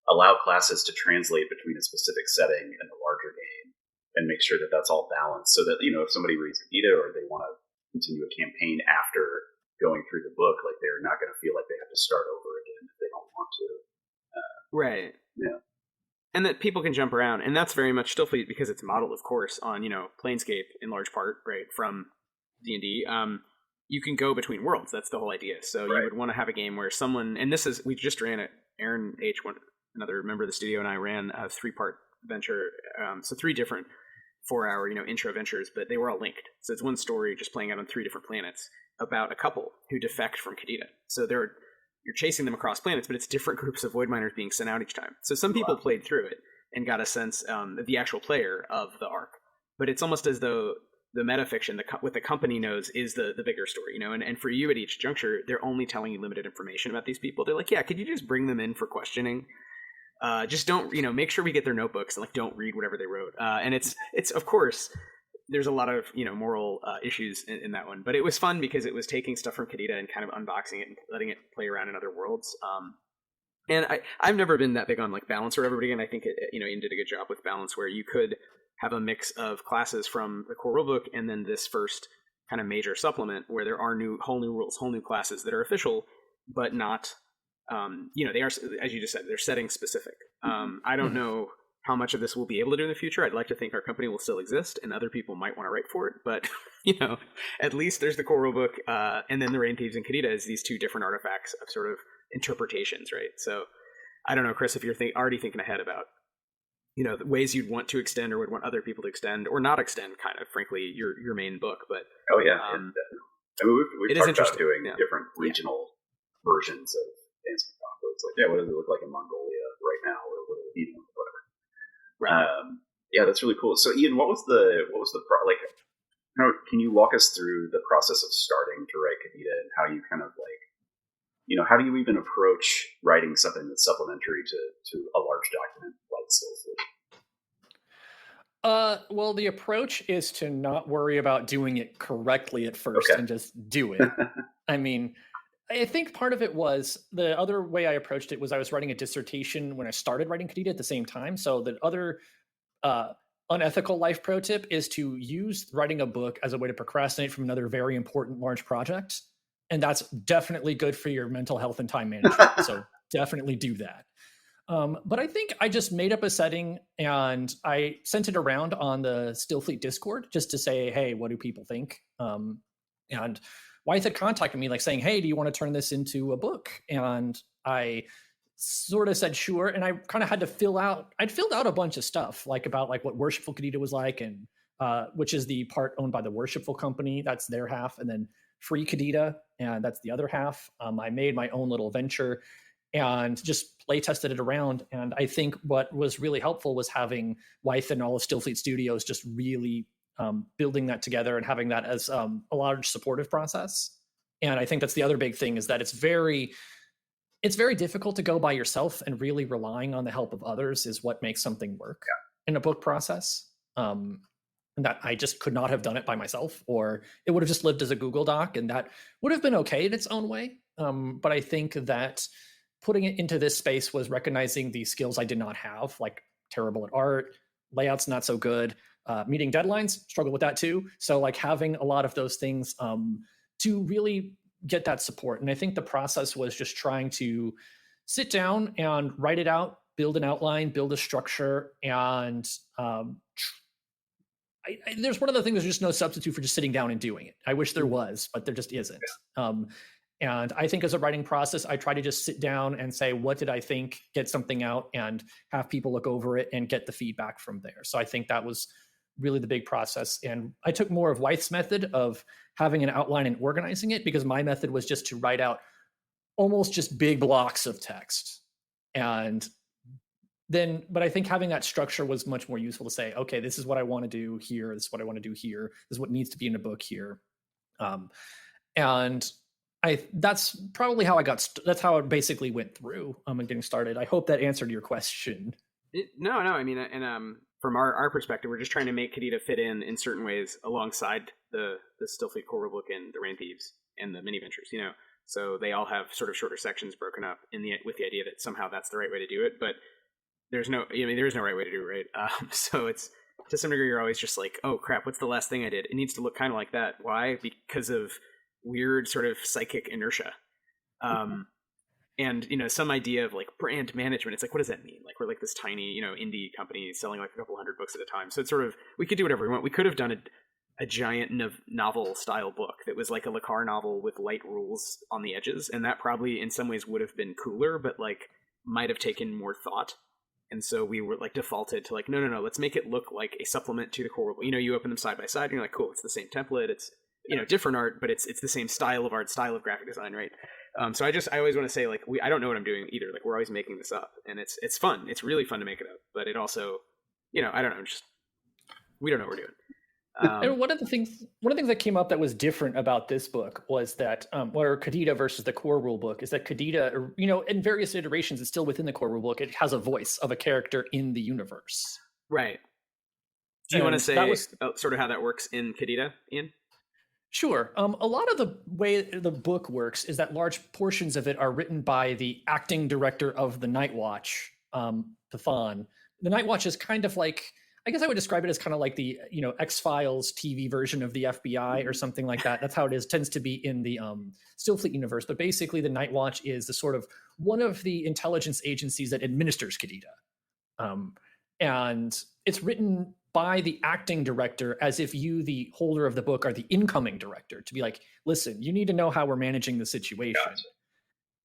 allow classes to translate between a specific setting and a larger game, and make sure that that's all balanced, so that if somebody reads Qadida or they want to continue a campaign after going through the book, like they're not going to feel like they have to start over again if they don't want to. Right. Yeah. And that people can jump around, and that's very much Stillfleet because it's modeled, of course, on Planescape in large part, right, from D&D. You can go between worlds. That's the whole idea. So you would want to have a game where someone, and we just ran it. Aaron H., another member of the studio, and I ran a 3-part adventure. So 3 different 4-hour, intro adventures, but they were all linked. So it's one story just playing out on 3 different planets about a couple who defect from Qadida. So you're chasing them across planets, but it's different groups of void miners being sent out each time. So some people played through it and got a sense of the actual player of the arc. But it's almost as though the metafiction, what the company knows, is the bigger story, and for you at each juncture, they're only telling you limited information about these people. They're like, yeah, could you just bring them in for questioning? Just don't, make sure we get their notebooks and don't read whatever they wrote. And it's of course, there's a lot of, moral issues in that one, but it was fun because it was taking stuff from Qadida and kind of unboxing it and letting it play around in other worlds. And I've never been that big on balance or everybody, and I think Ian did a good job with balance, where you could have a mix of classes from the core rulebook and then this first kind of major supplement where there are whole new rules, whole new classes that are official, but not, they are, as you just said, they're setting specific. I don't know how much of this we'll be able to do in the future. I'd like to think our company will still exist and other people might want to write for it, but at least there's the core rulebook, and then the Rain Thieves and Qadida is these two different artifacts of sort of interpretations, right? So I don't know, Chris, if you're already thinking ahead about the ways you'd want to extend or would want other people to extend or not extend, kind of frankly your main book. But we've talked about doing different regional versions of Dance of the Congo. It's like, what does it look like in Mongolia right now, or whatever. Right. That's really cool. So, Ian, what was the can you walk us through the process of starting to write Qadida and how you kind of how do you even approach writing something that's supplementary to a large document like Stillfleet? Well, the approach is to not worry about doing it correctly at first and just do it. I mean, I think part of it was the other way I approached it was I was writing a dissertation when I started writing Qadida at the same time. So the other unethical life pro tip is to use writing a book as a way to procrastinate from another very important large project. And that's definitely good for your mental health and time management. So definitely do that. But I think I just made up a setting and I sent it around on the Stillfleet Discord just to say, hey, what do people think? And Wythe had contacted me saying, hey, do you want to turn this into a book? And I sort of said, sure. And I kind of had to I'd filled out a bunch of stuff about what Worshipful Qadida was like, and which is the part owned by the Worshipful Company. That's their half. And then Free Qadida, and that's the other half. I made my own little venture and just play tested it around. And I think what was really helpful was having Wythe and all of Stillfleet Studios just really building that together and having that as a large supportive process. And I think that's the other big thing, is that it's very difficult to go by yourself, and really relying on the help of others is what makes something work in a book process. And that I just could not have done it by myself, or it would have just lived as a Google Doc, and that would have been okay in its own way. But I think that putting it into this space was recognizing the skills I did not have, like terrible at art, layouts not so good, meeting deadlines, struggle with that too. So having a lot of those things to really get that support. And I think the process was just trying to sit down and write it out, build an outline, build a structure, and there's one of the things, there's just no substitute for just sitting down and doing it. I wish there was, but there just isn't. And I think as a writing process, I try to just sit down and say, what did I think, get something out, and have people look over it and get the feedback from there. So I think that was really the big process. And I took more of Wythe's method of having an outline and organizing it, because my method was just to write out almost just big blocks of text. And then, but I think having that structure was much more useful to say, okay, this is what I want to do here. This is what I want to do here. This is what needs to be in a book here. And that's probably how that's how it basically went through and getting started. I hope that answered your question. No. I mean, and from our perspective, we're just trying to make Qadida fit in certain ways alongside the Stillfleet core rulebook and the Rain Thieves and the mini ventures. So they all have sort of shorter sections broken up with the idea that somehow that's the right way to do it. But there's no right way to do it, right? So it's, to some degree, you're always just like, oh crap, what's the last thing I did? It needs to look kind of like that. Why? Because of weird sort of psychic inertia. And some idea of brand management. It's what does that mean? We're this tiny indie company selling a couple hundred books at a time. So it's sort of, we could do whatever we want. We could have done a giant novel style book that was like a Lacar novel with light rules on the edges, and that probably in some ways would have been cooler, but might have taken more thought. And so we were defaulted to no, let's make it look like a supplement to the core. You open them side by side and you're like, cool, it's the same template, it's different art, but it's the same style of art, style of graphic design, right? So I always want to say I don't know what I'm doing either. We're always making this up, and it's fun. It's really fun to make it up, but it also, I don't know, just we don't know what we're doing. And one of the things that came up that was different about this book was that, or Qadida versus the core rule book, is that Qadida, in various iterations, it's still within the core rule book. It has a voice of a character in the universe. Right. Do you want to say sort of how that works in Qadida, Ian? Sure. A lot of the way the book works is that large portions of it are written by the acting director of the Night Watch, Pathan. The Night Watch is kind of I guess I would describe it as kind of like the, X-Files TV version of the FBI or something like that. That's how it tends to be in the Stillfleet universe. But basically the Night Watch is the sort of one of the intelligence agencies that administers Qadida. and it's written by the acting director as if you, the holder of the book, are the incoming director, to be like, listen, you need to know how we're managing the situation. Gotcha.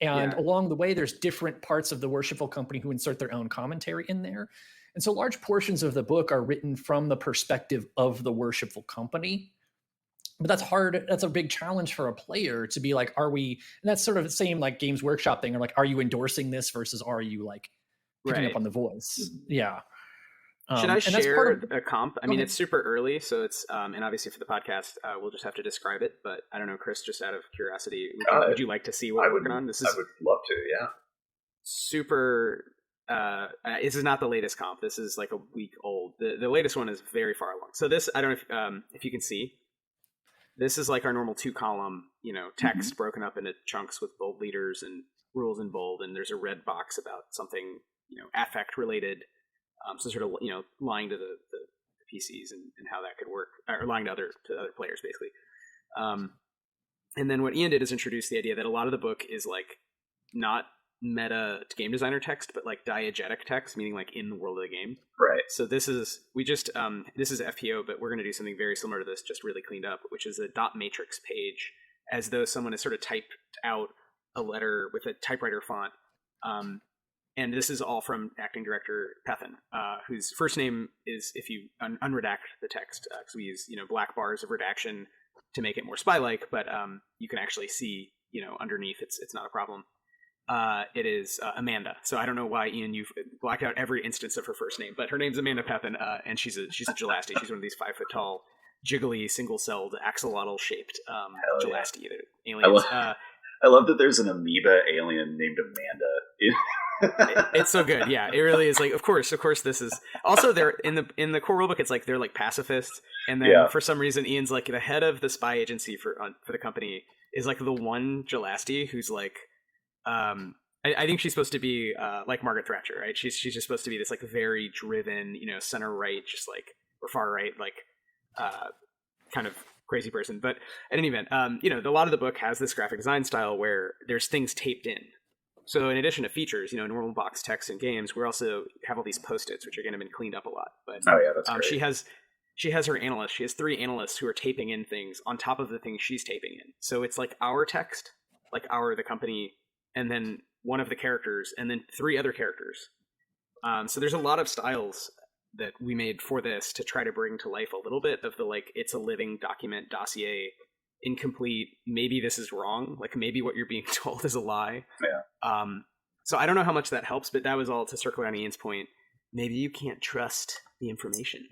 And along the way, there's different parts of the Worshipful Company who insert their own commentary in there. And so large portions of the book are written from the perspective of the Worshipful Company. But that's hard. That's a big challenge for a player to be like, are we, and that's sort of the same like Games Workshop thing, or like, are you endorsing this versus are you like picking up on the voice? Yeah. Should I share a comp? I mean, Okay. it's super early, so it's and obviously for the podcast, we'll just have to describe it. But I don't know, Chris, just out of curiosity, would you like to see what we're working on? This is I would love to. Yeah. super. This is not the latest comp. This is like a week old. The latest one is very far along. So this, I don't know if you can see. This is like our normal 2-column, text broken up into chunks with bold leaders and rules in bold, and there's a red box about something, affect related. So sort of, lying to the PCs and how that could work, or lying to other players, basically. And then what Ian did is introduce the idea that a lot of the book is like not meta game designer text, but like diegetic text, meaning like in the world of the game. Right. So this is this is FPO, but we're going to do something very similar to this, just really cleaned up, which is a dot matrix page, as though someone has sort of typed out a letter with a typewriter font. And this is all from acting director Pethin, whose first name is, if you unredact the text, because we use black bars of redaction to make it more spy-like, but you can actually see underneath. It's not a problem. It is Amanda. So I don't know why, Ian, you've blacked out every instance of her first name, but her name's Amanda Pethin, and she's a Gelasti. She's one of these 5-foot-tall, jiggly, single-celled, axolotl-shaped Gelasti aliens. I love that there's an amoeba alien named Amanda. It's so good. Yeah, it really is. Like, of course, this is also they're in the core rulebook. It's like they're like pacifists, and then for some reason, Ian's like the head of the spy agency for the company is like the one Gelasti who's like, I think she's supposed to be like Margaret Thatcher, right? She's just supposed to be this like very driven, center right, just like or far right, like kind of crazy person. But at any event, a lot of the book has this graphic design style where there's things taped in. So in addition to features, normal box text and games, we also have all these post-its, which again have been cleaned up a lot. But that's great. she has her analysts. She has 3 analysts who are taping in things on top of the things she's taping in. So it's like our text, like the company, and then one of the characters, and then 3 other characters. So there's a lot of styles that we made for this to try to bring to life a little bit of the like it's a living document dossier. Incomplete, maybe this is wrong, like maybe what you're being told is a lie. So I don't know how much that helps, but that was all to circle around Ian's point. Maybe you can't trust the information.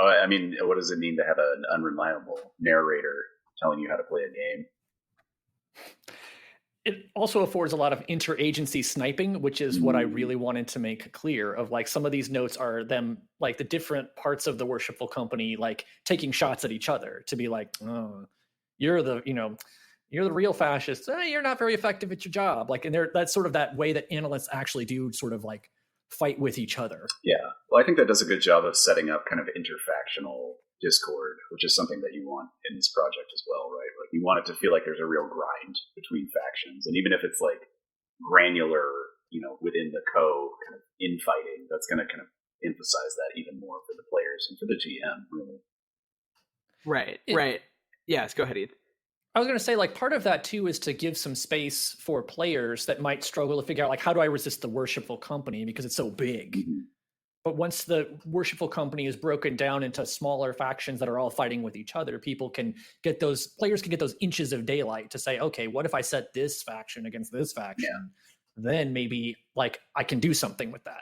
I mean, what does it mean to have an unreliable narrator telling you how to play a game? It also affords a lot of interagency sniping, which is what I really wanted to make clear of like some of these notes are them like the different parts of the Worshipful Company like taking shots at each other to be like, oh, you're the real fascist. You're not very effective at your job. Like, and that's sort of that way that analysts actually do sort of like fight with each other. Yeah. Well, I think that does a good job of setting up kind of interfactional discord, which is something that you want in this project as well, right? Like you want it to feel like there's a real grind between factions. And even if it's like granular, within the kind of infighting, that's going to kind of emphasize that even more for the players and for the GM, really. Right. Yes, go ahead, Ian. I was going to say, like, part of that, too, is to give some space for players that might struggle to figure out, like, how do I resist the Worshipful Company because it's so big? Mm-hmm. But once the Worshipful Company is broken down into smaller factions that are all fighting with each other, players can get those inches of daylight to say, okay, what if I set this faction against this faction? Yeah. Then maybe, like, I can do something with that.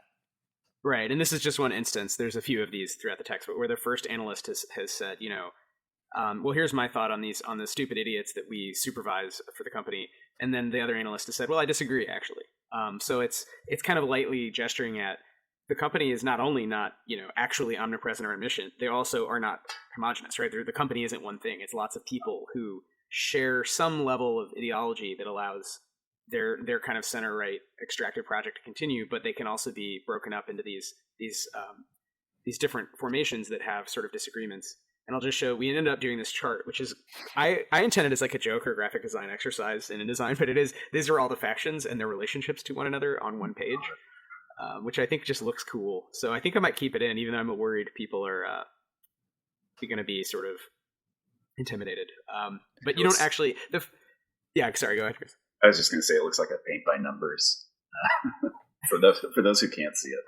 Right, and this is just one instance. There's a few of these throughout the text, but where the first analyst has said, well, here's my thought on the stupid idiots that we supervise for the company. And then the other analyst has said, well, I disagree, actually. So it's kind of lightly gesturing at the company is not only not, actually omnipresent or omniscient, they also are not homogenous, right? The company isn't one thing. It's lots of people who share some level of ideology that allows their kind of center-right extractive project to continue, but they can also be broken up into these different formations that have sort of disagreements. And I'll just show, we ended up doing this chart, which is, I intended as like a joke or graphic design exercise in InDesign, but these are all the factions and their relationships to one another on one page. which I think just looks cool. So I think I might keep it in, even though I'm worried people are going to be sort of intimidated. But you don't actually. Yeah, sorry. Go ahead, Chris. I was just going to say it looks like a paint by numbers for those who can't see it.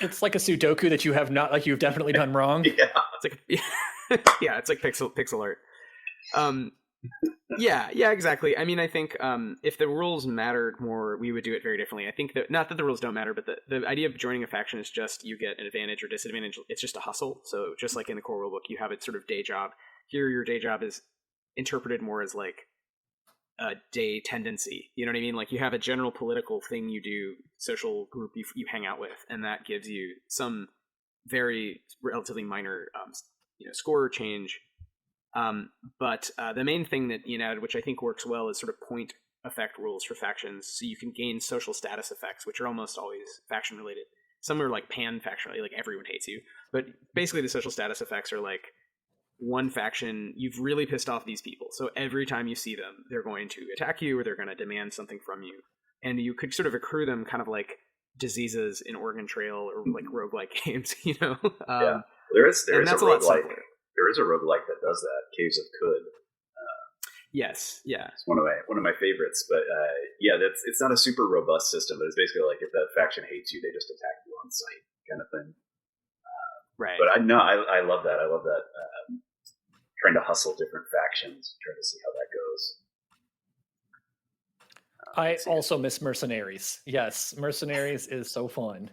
It's like a Sudoku that you have not, like you've definitely done wrong. Yeah, it's like yeah, it's like pixel art. Yeah, exactly. I mean, I think if the rules mattered more, we would do it very differently. I think that, not that the rules don't matter, but the idea of joining a faction is just you get an advantage or disadvantage. It's just a hustle. So just like in the core rulebook, you have its sort of day job. Here, your day job is interpreted more as like a day tendency. You know what I mean? Like you have a general political thing you do, social group you hang out with, and that gives you some very relatively minor score change. But the main thing that Ian added, which I think works well, is sort of point effect rules for factions. So you can gain social status effects, which are almost always faction related. Some are like pan faction related, like everyone hates you. But basically the social status effects are like one faction, you've really pissed off these people. So every time you see them, they're going to attack you or they're going to demand something from you. And you could sort of accrue them kind of like diseases in Oregon Trail or like roguelike games, you know? Yeah. There is a roguelike. There is a roguelike that does that, Caves of Qud. Yes, yeah. It's one of my favorites, but it's not a super robust system, but it's basically like if that faction hates you, they just attack you on sight, kind of thing. Right. But I love that. I love that. Trying to hustle different factions, trying to see how that goes. I also miss Mercenaries. Yes, Mercenaries is so fun.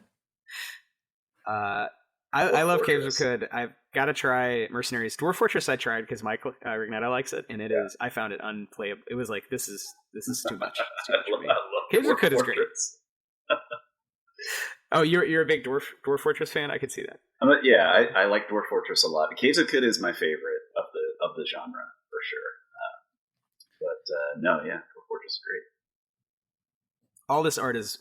I love Caves of Qud. I've got to try Mercenaries. Dwarf Fortress I tried because Mike Rignetta likes it, and I found it unplayable. It was like this is too much. It's too much for me. Caves of Qud is great. Oh, you're a big Dwarf Fortress fan? I could see that. I like Dwarf Fortress a lot. Caves of Qud is my favorite of the genre for sure. Dwarf Fortress is great. All this art is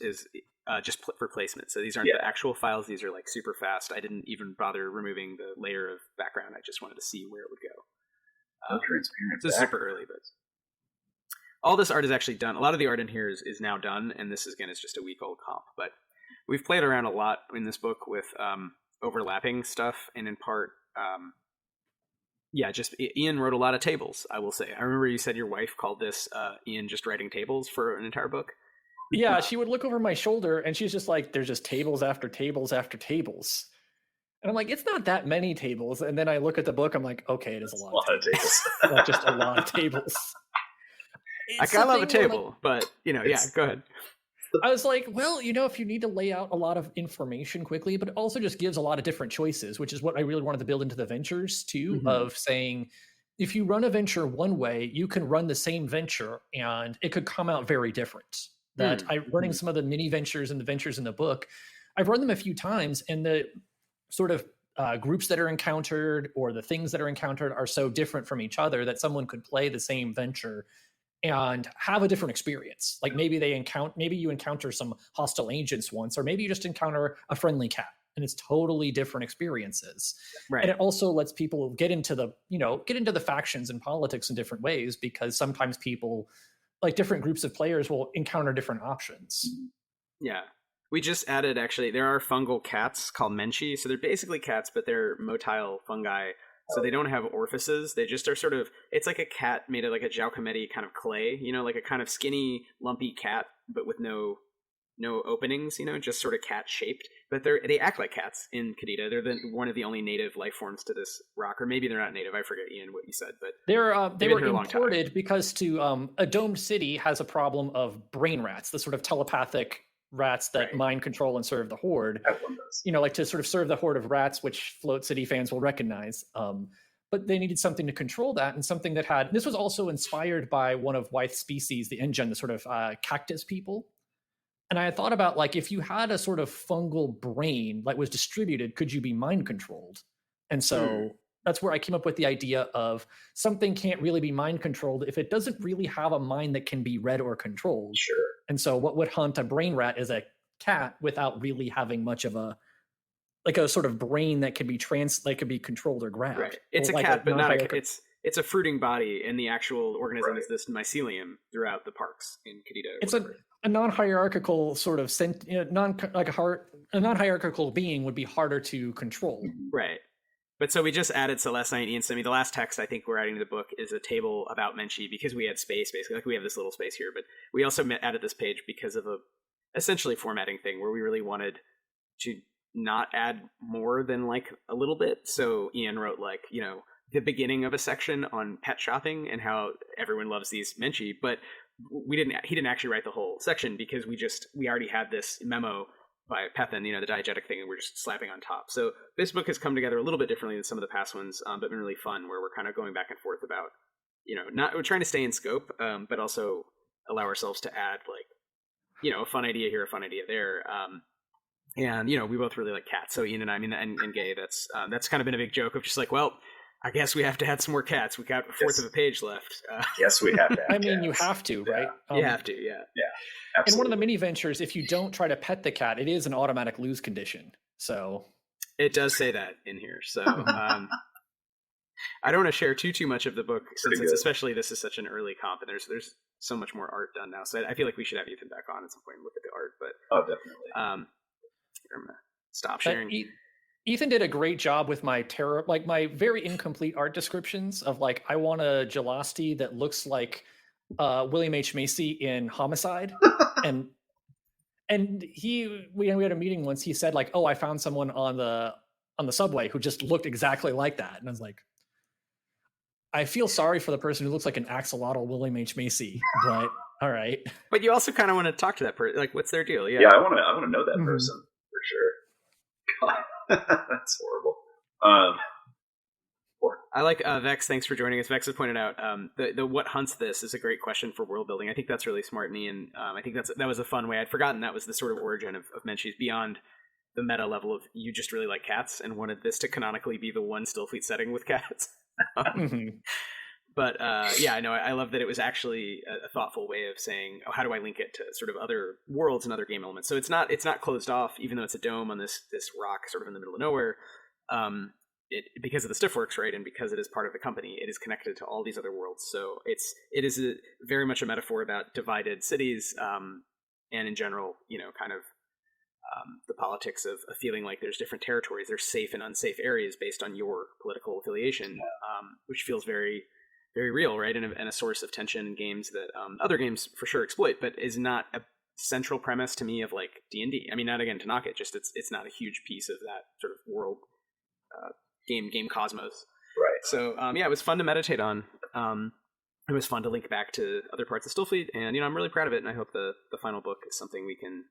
just for placement. So these aren't the actual files. These are like super fast. I didn't even bother removing the layer of background. I just wanted to see where it would go. Transparent. This is super early, but all this art is actually done. A lot of the art in here is now done, and this is just a week old comp. But we've played around a lot in this book with overlapping stuff, and in part, Ian wrote a lot of tables. I will say. I remember you said your wife called this Ian just writing tables for an entire book. Yeah, she would look over my shoulder and she's just like, there's just tables after tables after tables. And I'm like, it's not that many tables. And then I look at the book, I'm like, okay, it is a lot of tables. Like just a lot of tables. I love a table, but go ahead. I was like, well, if you need to lay out a lot of information quickly, but it also just gives a lot of different choices, which is what I really wanted to build into the ventures too, of saying, if you run a venture one way, you can run the same venture and it could come out very different. That I'm running some of the mini ventures and the ventures in the book. I've run them a few times, and the sort of groups that are encountered or the things that are encountered are so different from each other that someone could play the same venture and have a different experience. Like maybe you encounter some hostile agents once, or maybe you just encounter a friendly cat, and it's totally different experiences. Right. And it also lets people get into the factions and politics in different ways, because sometimes people, like different groups of players, will encounter different options. Yeah. We just added, actually, there are fungal cats called menchi. So they're basically cats, but they're motile fungi. So they don't have orifices. They just are sort of, it's like a cat made of like a Giacometti kind of clay, like a kind of skinny, lumpy cat, but with no openings, just sort of cat shaped. But they act like cats in Qadida. They're one of the only native life forms to this rock, or maybe they're not native. I forget, Ian, what you said, but they were imported because a domed city has a problem of brain rats, the sort of telepathic rats that mind control and serve the horde. Like to sort of serve the horde of rats, which Float City fans will recognize. But they needed something to control that, and something that had. This was also inspired by one of Wythe's species, the Engen, the sort of cactus people. And I had thought about, like, if you had a sort of fungal brain that was distributed, could you be mind controlled? And so that's where I came up with the idea of something can't really be mind controlled if it doesn't really have a mind that can be read or controlled. Sure. And so what would hunt a brain rat is a cat without really having much of a sort of brain that could be controlled or grabbed. Right. It's a cat, but not a cat. It's a fruiting body, and the actual organism is this mycelium throughout the parks in Qadida. a non-hierarchical sort of a non-hierarchical being would be harder to control. Right. But so we just added, so last night, Ian sent me the last text I think we're adding to the book is a table about Menchie because we had space, basically. Like we have this little space here, but we also added this page because of a essentially formatting thing where we really wanted to not add more than like a little bit. So Ian wrote like, the beginning of a section on pet shopping and how everyone loves these Menchie, but he didn't actually write the whole section because we already had this memo by Pethin, the diegetic thing, and we're just slapping on top. So this book has come together a little bit differently than some of the past ones, but been really fun, where we're kind of going back and forth about, we're trying to stay in scope, but also allow ourselves to add like, a fun idea here, a fun idea there. And we both really like cats. So Ian and I, and Gay, that's kind of been a big joke of just like, well, I guess we have to add some more cats. We got a fourth of a page left. Yes, we have to. I mean, you have to, right? You have to, yeah. Yeah. Absolutely. In one of the mini ventures, if you don't try to pet the cat, it is an automatic lose condition. So it does say that in here. So I don't want to share too much of the book since especially this is such an early comp, and there's so much more art done now. So I feel like we should have Ethan back on at some point and look at the art. But definitely. I'm gonna stop sharing. Ethan did a great job with my my very incomplete art descriptions of like, I want a Gelasti that looks like William H. Macy in Homicide. and we had a meeting once. He said like, oh, I found someone on the subway who just looked exactly like that. And I was like, I feel sorry for the person who looks like an axolotl William H. Macy, but all right. But you also kind of want to talk to that person. Like, what's their deal? Yeah, I want to know that person for sure. God. That's horrible. I like Vex. Thanks for joining us. Vex has pointed out the what hunts this is a great question for world building. I think that's really smart, and I think that was a fun way. I'd forgotten that was the sort of origin of Menchie's beyond the meta level of you just really like cats and wanted this to canonically be the one Stillfleet setting with cats. But I know I love that it was actually a thoughtful way of saying, oh, how do I link it to sort of other worlds and other game elements? So it's not closed off, even though it's a dome on this rock sort of in the middle of nowhere. Because of the Stiffworks, right, and because it is part of the company, it is connected to all these other worlds. So it is very much a metaphor about divided cities, and in general, kind of the politics of feeling like there's different territories, there's safe and unsafe areas based on your political affiliation, which feels very, very real, right, and a source of tension in games that other games for sure exploit, but is not a central premise to me of like D&D. I mean, not again to knock it, just it's not a huge piece of that sort of world game cosmos. Right. So it was fun to meditate on. It was fun to link back to other parts of Stillfleet, and I'm really proud of it. And I hope the final book is something we can,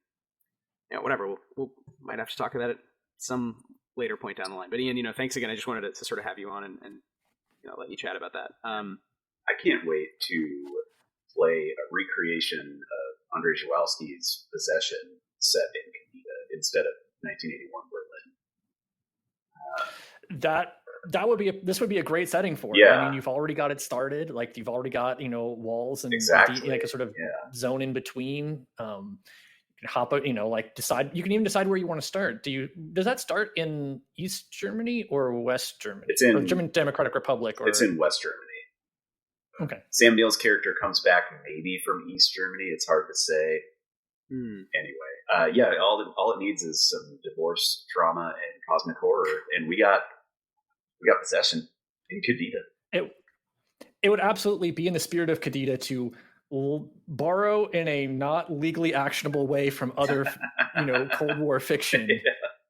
whatever. We'll might have to talk about it some later point down the line. But Ian, thanks again. I just wanted to sort of have you on and let you chat about that. I can't wait to play a recreation of Andrzej Wałowski's Possession set in Qadida instead of 1981 Berlin. This would be a great setting for it. Yeah. I mean, you've already got it started. Like you've already got walls and exactly. like a sort of zone in between. You can hop out, decide. You can even decide where you want to start. Does that start in East Germany or West Germany? It's in German Democratic Republic. It's in West Germany. Okay. Sam Neill's character comes back maybe from East Germany. It's hard to say. Anyway, all it needs is some divorce, trauma, and cosmic horror, and we got Possession in Qadida. It would absolutely be in the spirit of Qadida to borrow in a not legally actionable way from other, Cold War fiction.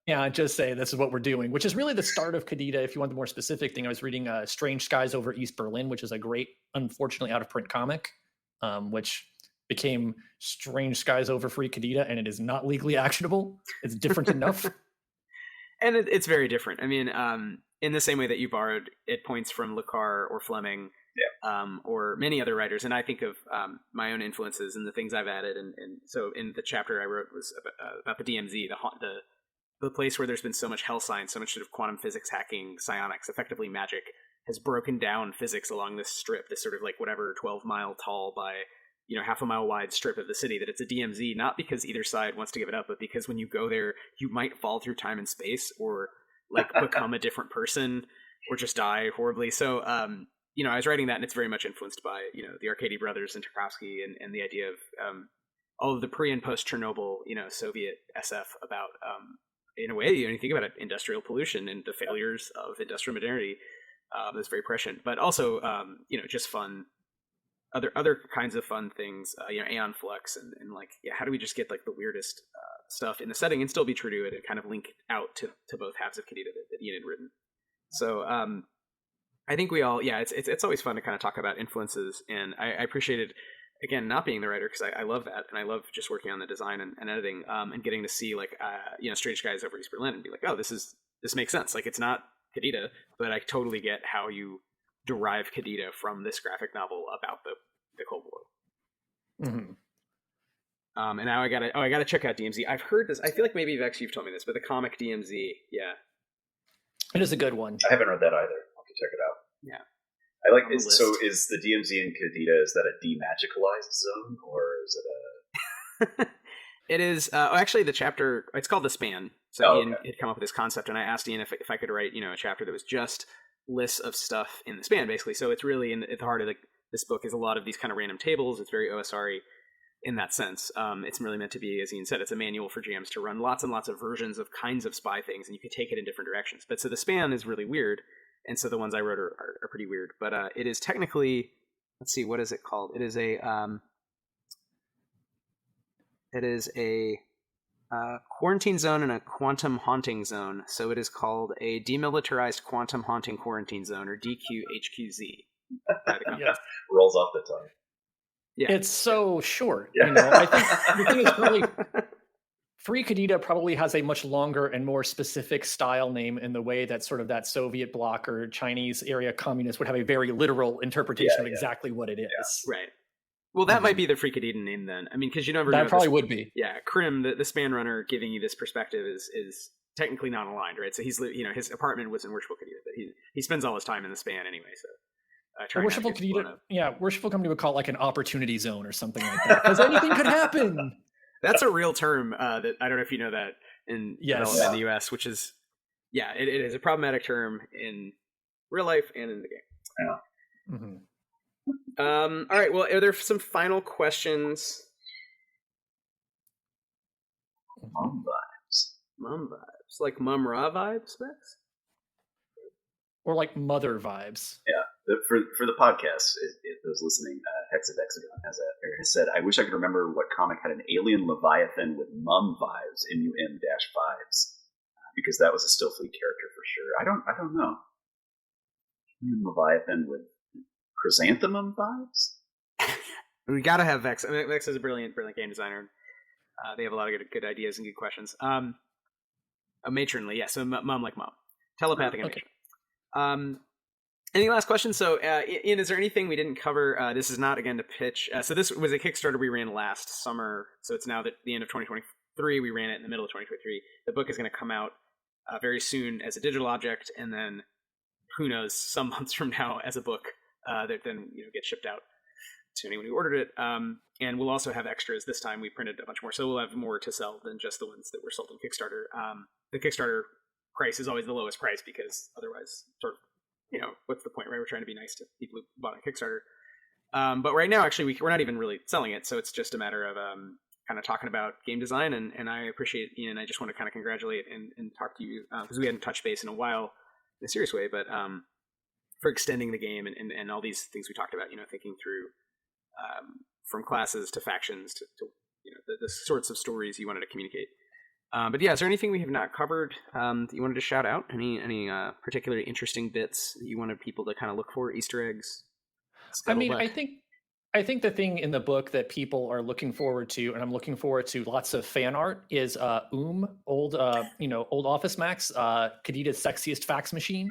Yeah, just say this is what we're doing, which is really the start of Qadida. If you want the more specific thing, I was reading Strange Skies Over East Berlin, which is a great, unfortunately out of print comic, which became Strange Skies Over Free Qadida, and it is not legally actionable. It's different enough. And it's very different. I mean, in the same way that you borrowed it points from Le Carre or Fleming, or many other writers, and I think of my own influences and the things I've added. And so in the chapter I wrote was about the DMZ, the place where there's been so much hell science, so much sort of quantum physics hacking, psionics, effectively magic, has broken down physics along this strip, this sort of like whatever 12-mile tall by half a mile wide strip of the city, that it's a DMZ, not because either side wants to give it up, but because when you go there, you might fall through time and space or like become a different person or just die horribly. So, I was writing that, and it's very much influenced by, the Arcady brothers and Tarkovsky and the idea of all of the pre and post Chernobyl, Soviet SF about, in a way, you think about it, industrial pollution and the failures of industrial modernity. That's very prescient, but also, just fun, other kinds of fun things, Aeon Flux and like, how do we just get like the weirdest stuff in the setting and still be true to it and kind of link out to both halves of Qadida that Ian had written. So I think we all, it's always fun to kind of talk about influences, and I appreciated, again, not being the writer, because I love that, and I love just working on the design and editing, and getting to see like Strange Skies over East Berlin and be like, oh, this makes sense. Like, it's not Qadida, but I totally get how you derive Qadida from this graphic novel about the Cold War. Mm-hmm. And now I gotta check out DMZ. I've heard this. I feel like maybe Vex, you've told me this, but the comic DMZ, it is a good one. I haven't read that either. I'll have to check it out. Yeah, I like it. So is the DMZ in Qadida, is that a demagicalized zone, or is it a? It is. Actually, the chapter, it's called The Span. So Ian had come up with this concept, and I asked Ian if I could write, a chapter that was just lists of stuff in the span, basically. So it's really at the heart of this book is a lot of these kind of random tables. It's very OSR-y in that sense. It's really meant to be, as Ian said, it's a manual for GMs to run lots and lots of versions of kinds of spy things, and you can take it in different directions. But so the span is really weird, and so the ones I wrote are pretty weird. But it is technically, let's see, what is it called? It is a quarantine zone and a quantum haunting zone. So it is called a demilitarized quantum haunting quarantine zone, or DQHQZ. Yes. Rolls off the tongue. Yeah. It's so short. Yeah. I think the thing is probably Free Qadida probably has a much longer and more specific style name in the way that sort of that Soviet bloc or Chinese area communist would have a very literal interpretation of exactly what it is. Yeah. Right. Well, that might be the Free Qadida name then. I mean, because you never know. That probably would be. Yeah, Krim, the span runner, giving you this perspective is technically not aligned, right? So he's, his apartment was in Worshipful Qadida, but he spends all his time in the span anyway. So Worshipful Qadida, Worshipful Company would call it like an opportunity zone or something like that, because anything could happen. That's a real term that I don't know if you know that in development in the US, which is it is a problematic term in real life and in the game. Yeah. Mm-hmm. All right. Well, are there some final questions? Mom vibes, like Mum Ra vibes, Vex? Or like mother vibes. Yeah. For the podcast, those listening, Hexadexagon has said, I wish I could remember what comic had an alien Leviathan with mum vibes, MUM-5s, because that was a Stillfleet character for sure. I don't know. Leviathan with chrysanthemum vibes? We gotta have Vex. I mean, Vex is a brilliant game designer. They have a lot of good ideas and good questions. A matronly, yeah. So mum like mom, telepathic and matron. Any last questions? So, Ian, is there anything we didn't cover? This is not, again, to pitch. So this was a Kickstarter we ran last summer. So it's now the end of 2023. We ran it in the middle of 2023. The book is going to come out very soon as a digital object, and then who knows, some months from now as a book that then gets shipped out to anyone who ordered it. And we'll also have extras. This time we printed a bunch more, so we'll have more to sell than just the ones that were sold in Kickstarter. The Kickstarter price is always the lowest price, because otherwise, sort of, what's the point, right? We're trying to be nice to people who bought on Kickstarter. But right now, actually, we're not even really selling it, so it's just a matter of kind of talking about game design, and I appreciate Ian. I just want to kind of congratulate and talk to you, because we hadn't touched base in a while in a serious way, but for extending the game and all these things we talked about, thinking through from classes to factions to the sorts of stories you wanted to communicate. But yeah, is there anything we have not covered that you wanted to shout out? Any particularly interesting bits that you wanted people to kind of look for? Easter eggs? I mean, I think the thing in the book that people are looking forward to, and I'm looking forward to lots of fan art, is old Office Max, Qadida's sexiest fax machine.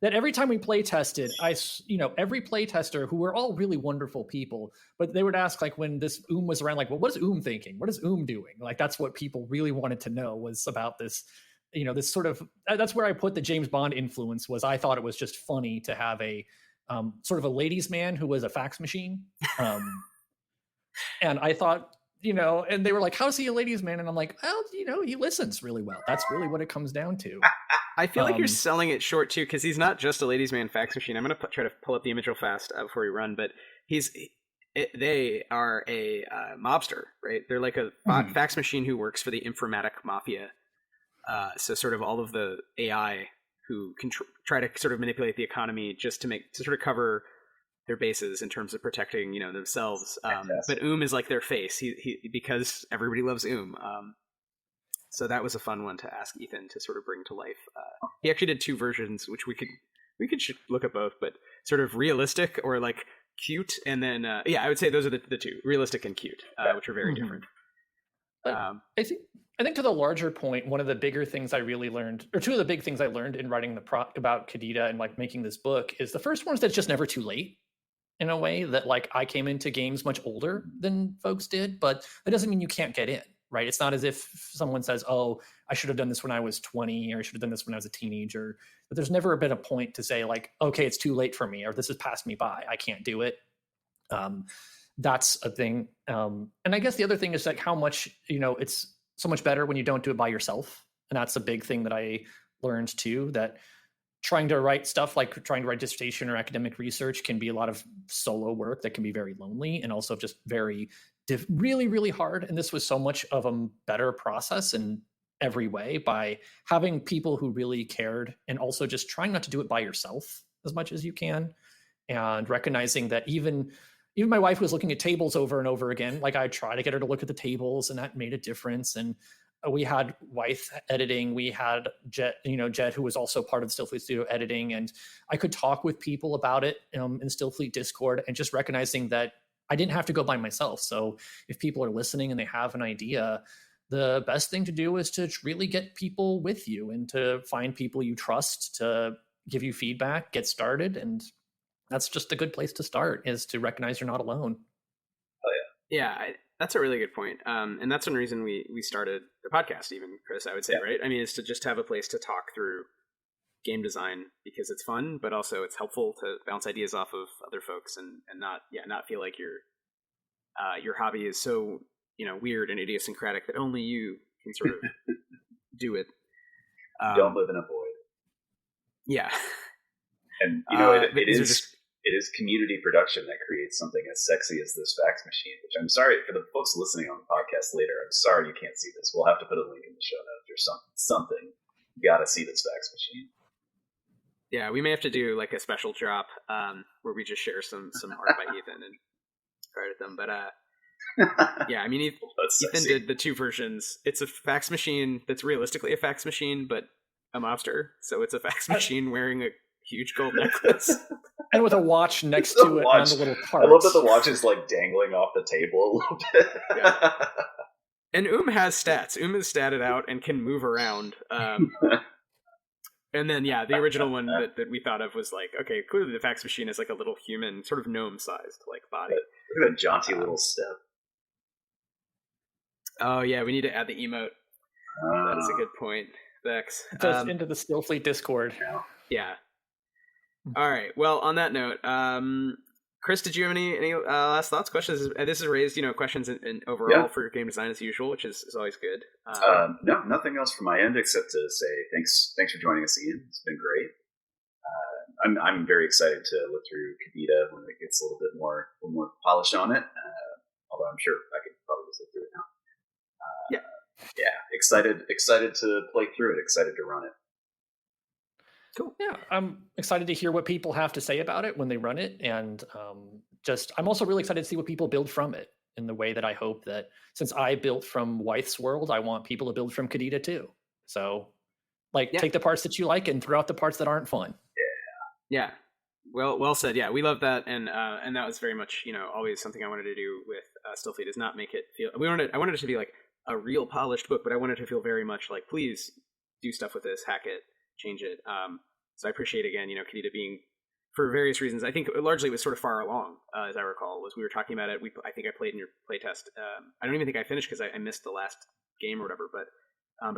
That every time we play tested, every play tester, who were all really wonderful people, but they would ask, like, when this was around, like, well, what is thinking? What is doing? Like, that's what people really wanted to know, was about this, this sort of, that's where I put the James Bond influence, was I thought it was just funny to have a sort of a ladies' man who was a fax machine. And I thought, and they were like, how's he a ladies' man? And I'm like, well, he listens really well. That's really what it comes down to. I feel like you're selling it short too, because he's not just a ladies' man fax machine. I'm going to try to pull up the image real fast before we run, but they are a mobster, right? They're like a fax machine who works for the informatic mafia. So sort of all of the AI who can try to sort of manipulate the economy just to sort of cover their bases in terms of protecting, themselves. But is like their face. He because everybody loves So that was a fun one to ask Ethan to sort of bring to life. He actually did 2 versions, which we could look at both, but sort of realistic or like cute, and then I would say those are the 2, realistic and cute, which are very different. I think to the larger point, one of the bigger things I really learned, or 2 of the big things I learned in writing about Qadida and like making this book, is the first one is that it's just never too late. In a way that like I came into games much older than folks did, but that doesn't mean you can't get in, right? It's not as if someone says, oh, I should have done this when I was 20, or I should have done this when I was a teenager. But there's never been a point to say like, okay, it's too late for me, or this has passed me by, I can't do it. That's a thing. And I guess the other thing is like how much, it's so much better when you don't do it by yourself. And that's a big thing that I learned too, that trying to write stuff like trying to write dissertation or academic research can be a lot of solo work that can be very lonely and also just very really, really hard. And this was so much of a better process in every way by having people who really cared, and also just trying not to do it by yourself as much as you can, and recognizing that even my wife was looking at tables over and over again. Like I try to get her to look at the tables, and that made a difference. And we had Wythe editing. We had Jet, Jet, who was also part of the Stillfleet studio editing. And I could talk with people about it in Stillfleet Discord, and just recognizing that I didn't have to go by myself. So if people are listening and they have an idea, the best thing to do is to really get people with you and to find people you trust to give you feedback, get started. And that's just a good place to start, is to recognize you're not alone. Oh yeah. Yeah. That's a really good point. And that's one reason we started the podcast, even, Chris, I would say, right? I mean, is to just have a place to talk through game design, because it's fun, but also it's helpful to bounce ideas off of other folks and not feel like your hobby is so, weird and idiosyncratic that only you can sort of do it. Don't live in a void. Yeah. And, it is community production that creates something as sexy as this fax machine, which I'm sorry for the folks listening on the podcast later. I'm sorry you can't see this. We'll have to put a link in the show notes or something. You got to see this fax machine. Yeah, we may have to do like a special drop where we just share some art by Ethan and credit them. But yeah, I mean, Ethan did the 2 versions. It's a fax machine that's realistically a fax machine, but a mobster. So it's a fax machine wearing a huge gold necklace. And with a watch next to it on the little parts. I love that the watch is like dangling off the table a little bit. Yeah. And has stats. Is statted out and can move around. And then, the original one that we thought of was like, okay, clearly the fax machine is like a little human, sort of gnome-sized like body. Look at that jaunty little step. Oh yeah, we need to add the emote. That is a good point, Vex. Just into the Stillfleet Discord. Yeah. All right. Well, on that note, Chris, did you have any last thoughts, questions? This has raised questions in overall for game design as usual, which is always good. No, nothing else from my end except to say thanks for joining us, Ian. It's been great. I'm very excited to look through Qadida when it gets a little more polish on it. Although I'm sure I could probably just look through it now. Excited to play through it. Excited to run it. Cool. Yeah, I'm excited to hear what people have to say about it when they run it, and I'm also really excited to see what people build from it, in the way that I hope that, since I built from Wythe's world, I want people to build from Qadida too. So, take the parts that you like and throw out the parts that aren't fun. Yeah. Well said. Yeah, we love that, and that was very much always something I wanted to do with Stillfleet, is not make it feel. I wanted it to be like a real polished book, but I wanted it to feel very much like, please do stuff with this, hack it, change it. So I appreciate, again, Qadida being, for various reasons, I think largely it was sort of far along, as I recall, was we were talking about it. I think I played in your playtest. I don't even think I finished because I missed the last game or whatever, but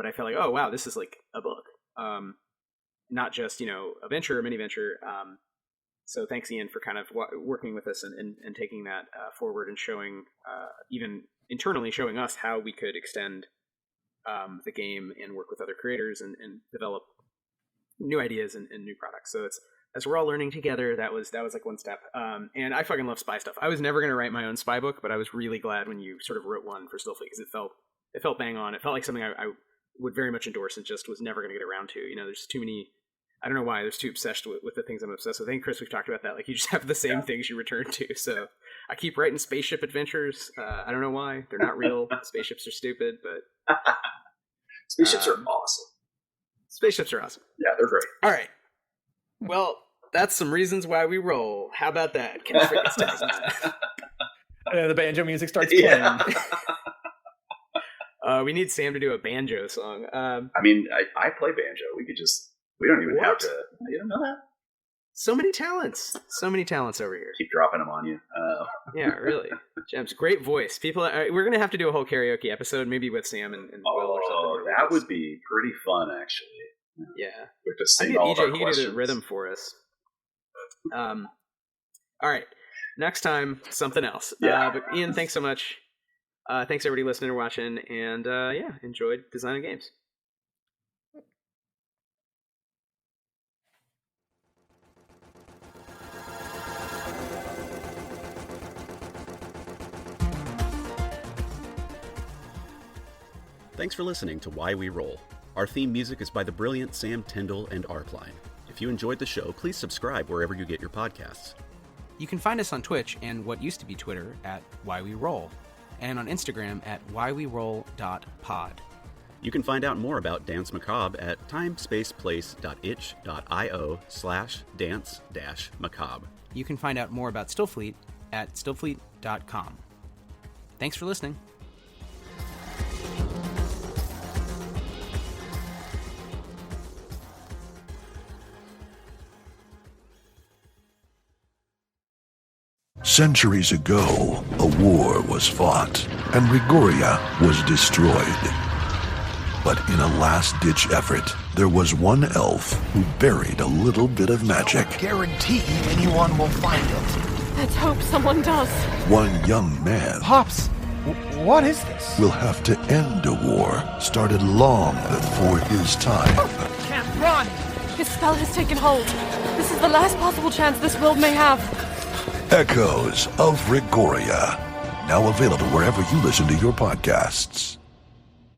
I felt like, oh wow, this is like a book, not just a venture, a mini venture. So thanks, Ian, for kind of working with us and taking that forward, and showing, even internally showing us how we could extend the game and work with other creators and develop new ideas and new products. So as we're all learning together, that was like one step. And I fucking love spy stuff. I was never gonna write my own spy book, but I was really glad when you sort of wrote one for Stillfleet because it felt bang on. It felt like something I would very much endorse and just was never gonna get around to. You know, there's too many. I don't know why there's too obsessed with the things I'm obsessed with. I think, Chris, we've talked about that. Like, you just have the same things you return to. So I keep writing spaceship adventures. I don't know why. They're not real. Spaceships are stupid, but... Spaceships are awesome. Spaceships are awesome. Yeah, they're great. All right. Well, that's some reasons why we roll. How about that? Can I forget stuff? And the banjo music starts playing. We need Sam to do a banjo song. I mean, I play banjo. We don't even have to. You don't know that? So many talents over here. Keep dropping them on you. Yeah, really. Gems, great voice. People, we're gonna have to do a whole karaoke episode, maybe with Sam and Will or something. Oh, that would be pretty fun, actually. Yeah, we have to sing all of our questions. He can do the rhythm for us. All right, next time something else. Yeah. But Ian, thanks so much. Thanks everybody listening or watching, and enjoyed designing games. Thanks for listening to Why We Roll. Our theme music is by the brilliant Sam Tyndall and Arpline. If you enjoyed the show, please subscribe wherever you get your podcasts. You can find us on Twitch and what used to be Twitter at Why We Roll, and on Instagram at whyweroll.pod. You can find out more about Dance Macabre at timespaceplace.itch.io/dance-macabre. You can find out more about Stillfleet at stillfleet.com. Thanks for listening. Centuries ago, a war was fought, and Rigoria was destroyed. But in a last-ditch effort, there was one elf who buried a little bit of magic. I guarantee anyone will find it. Let's hope someone does. One young man Pops, what is this? will have to end a war started long before his time. Can't run! His spell has taken hold. This is the last possible chance this world may have. Echoes of Rigoria. Now available wherever you listen to your podcasts.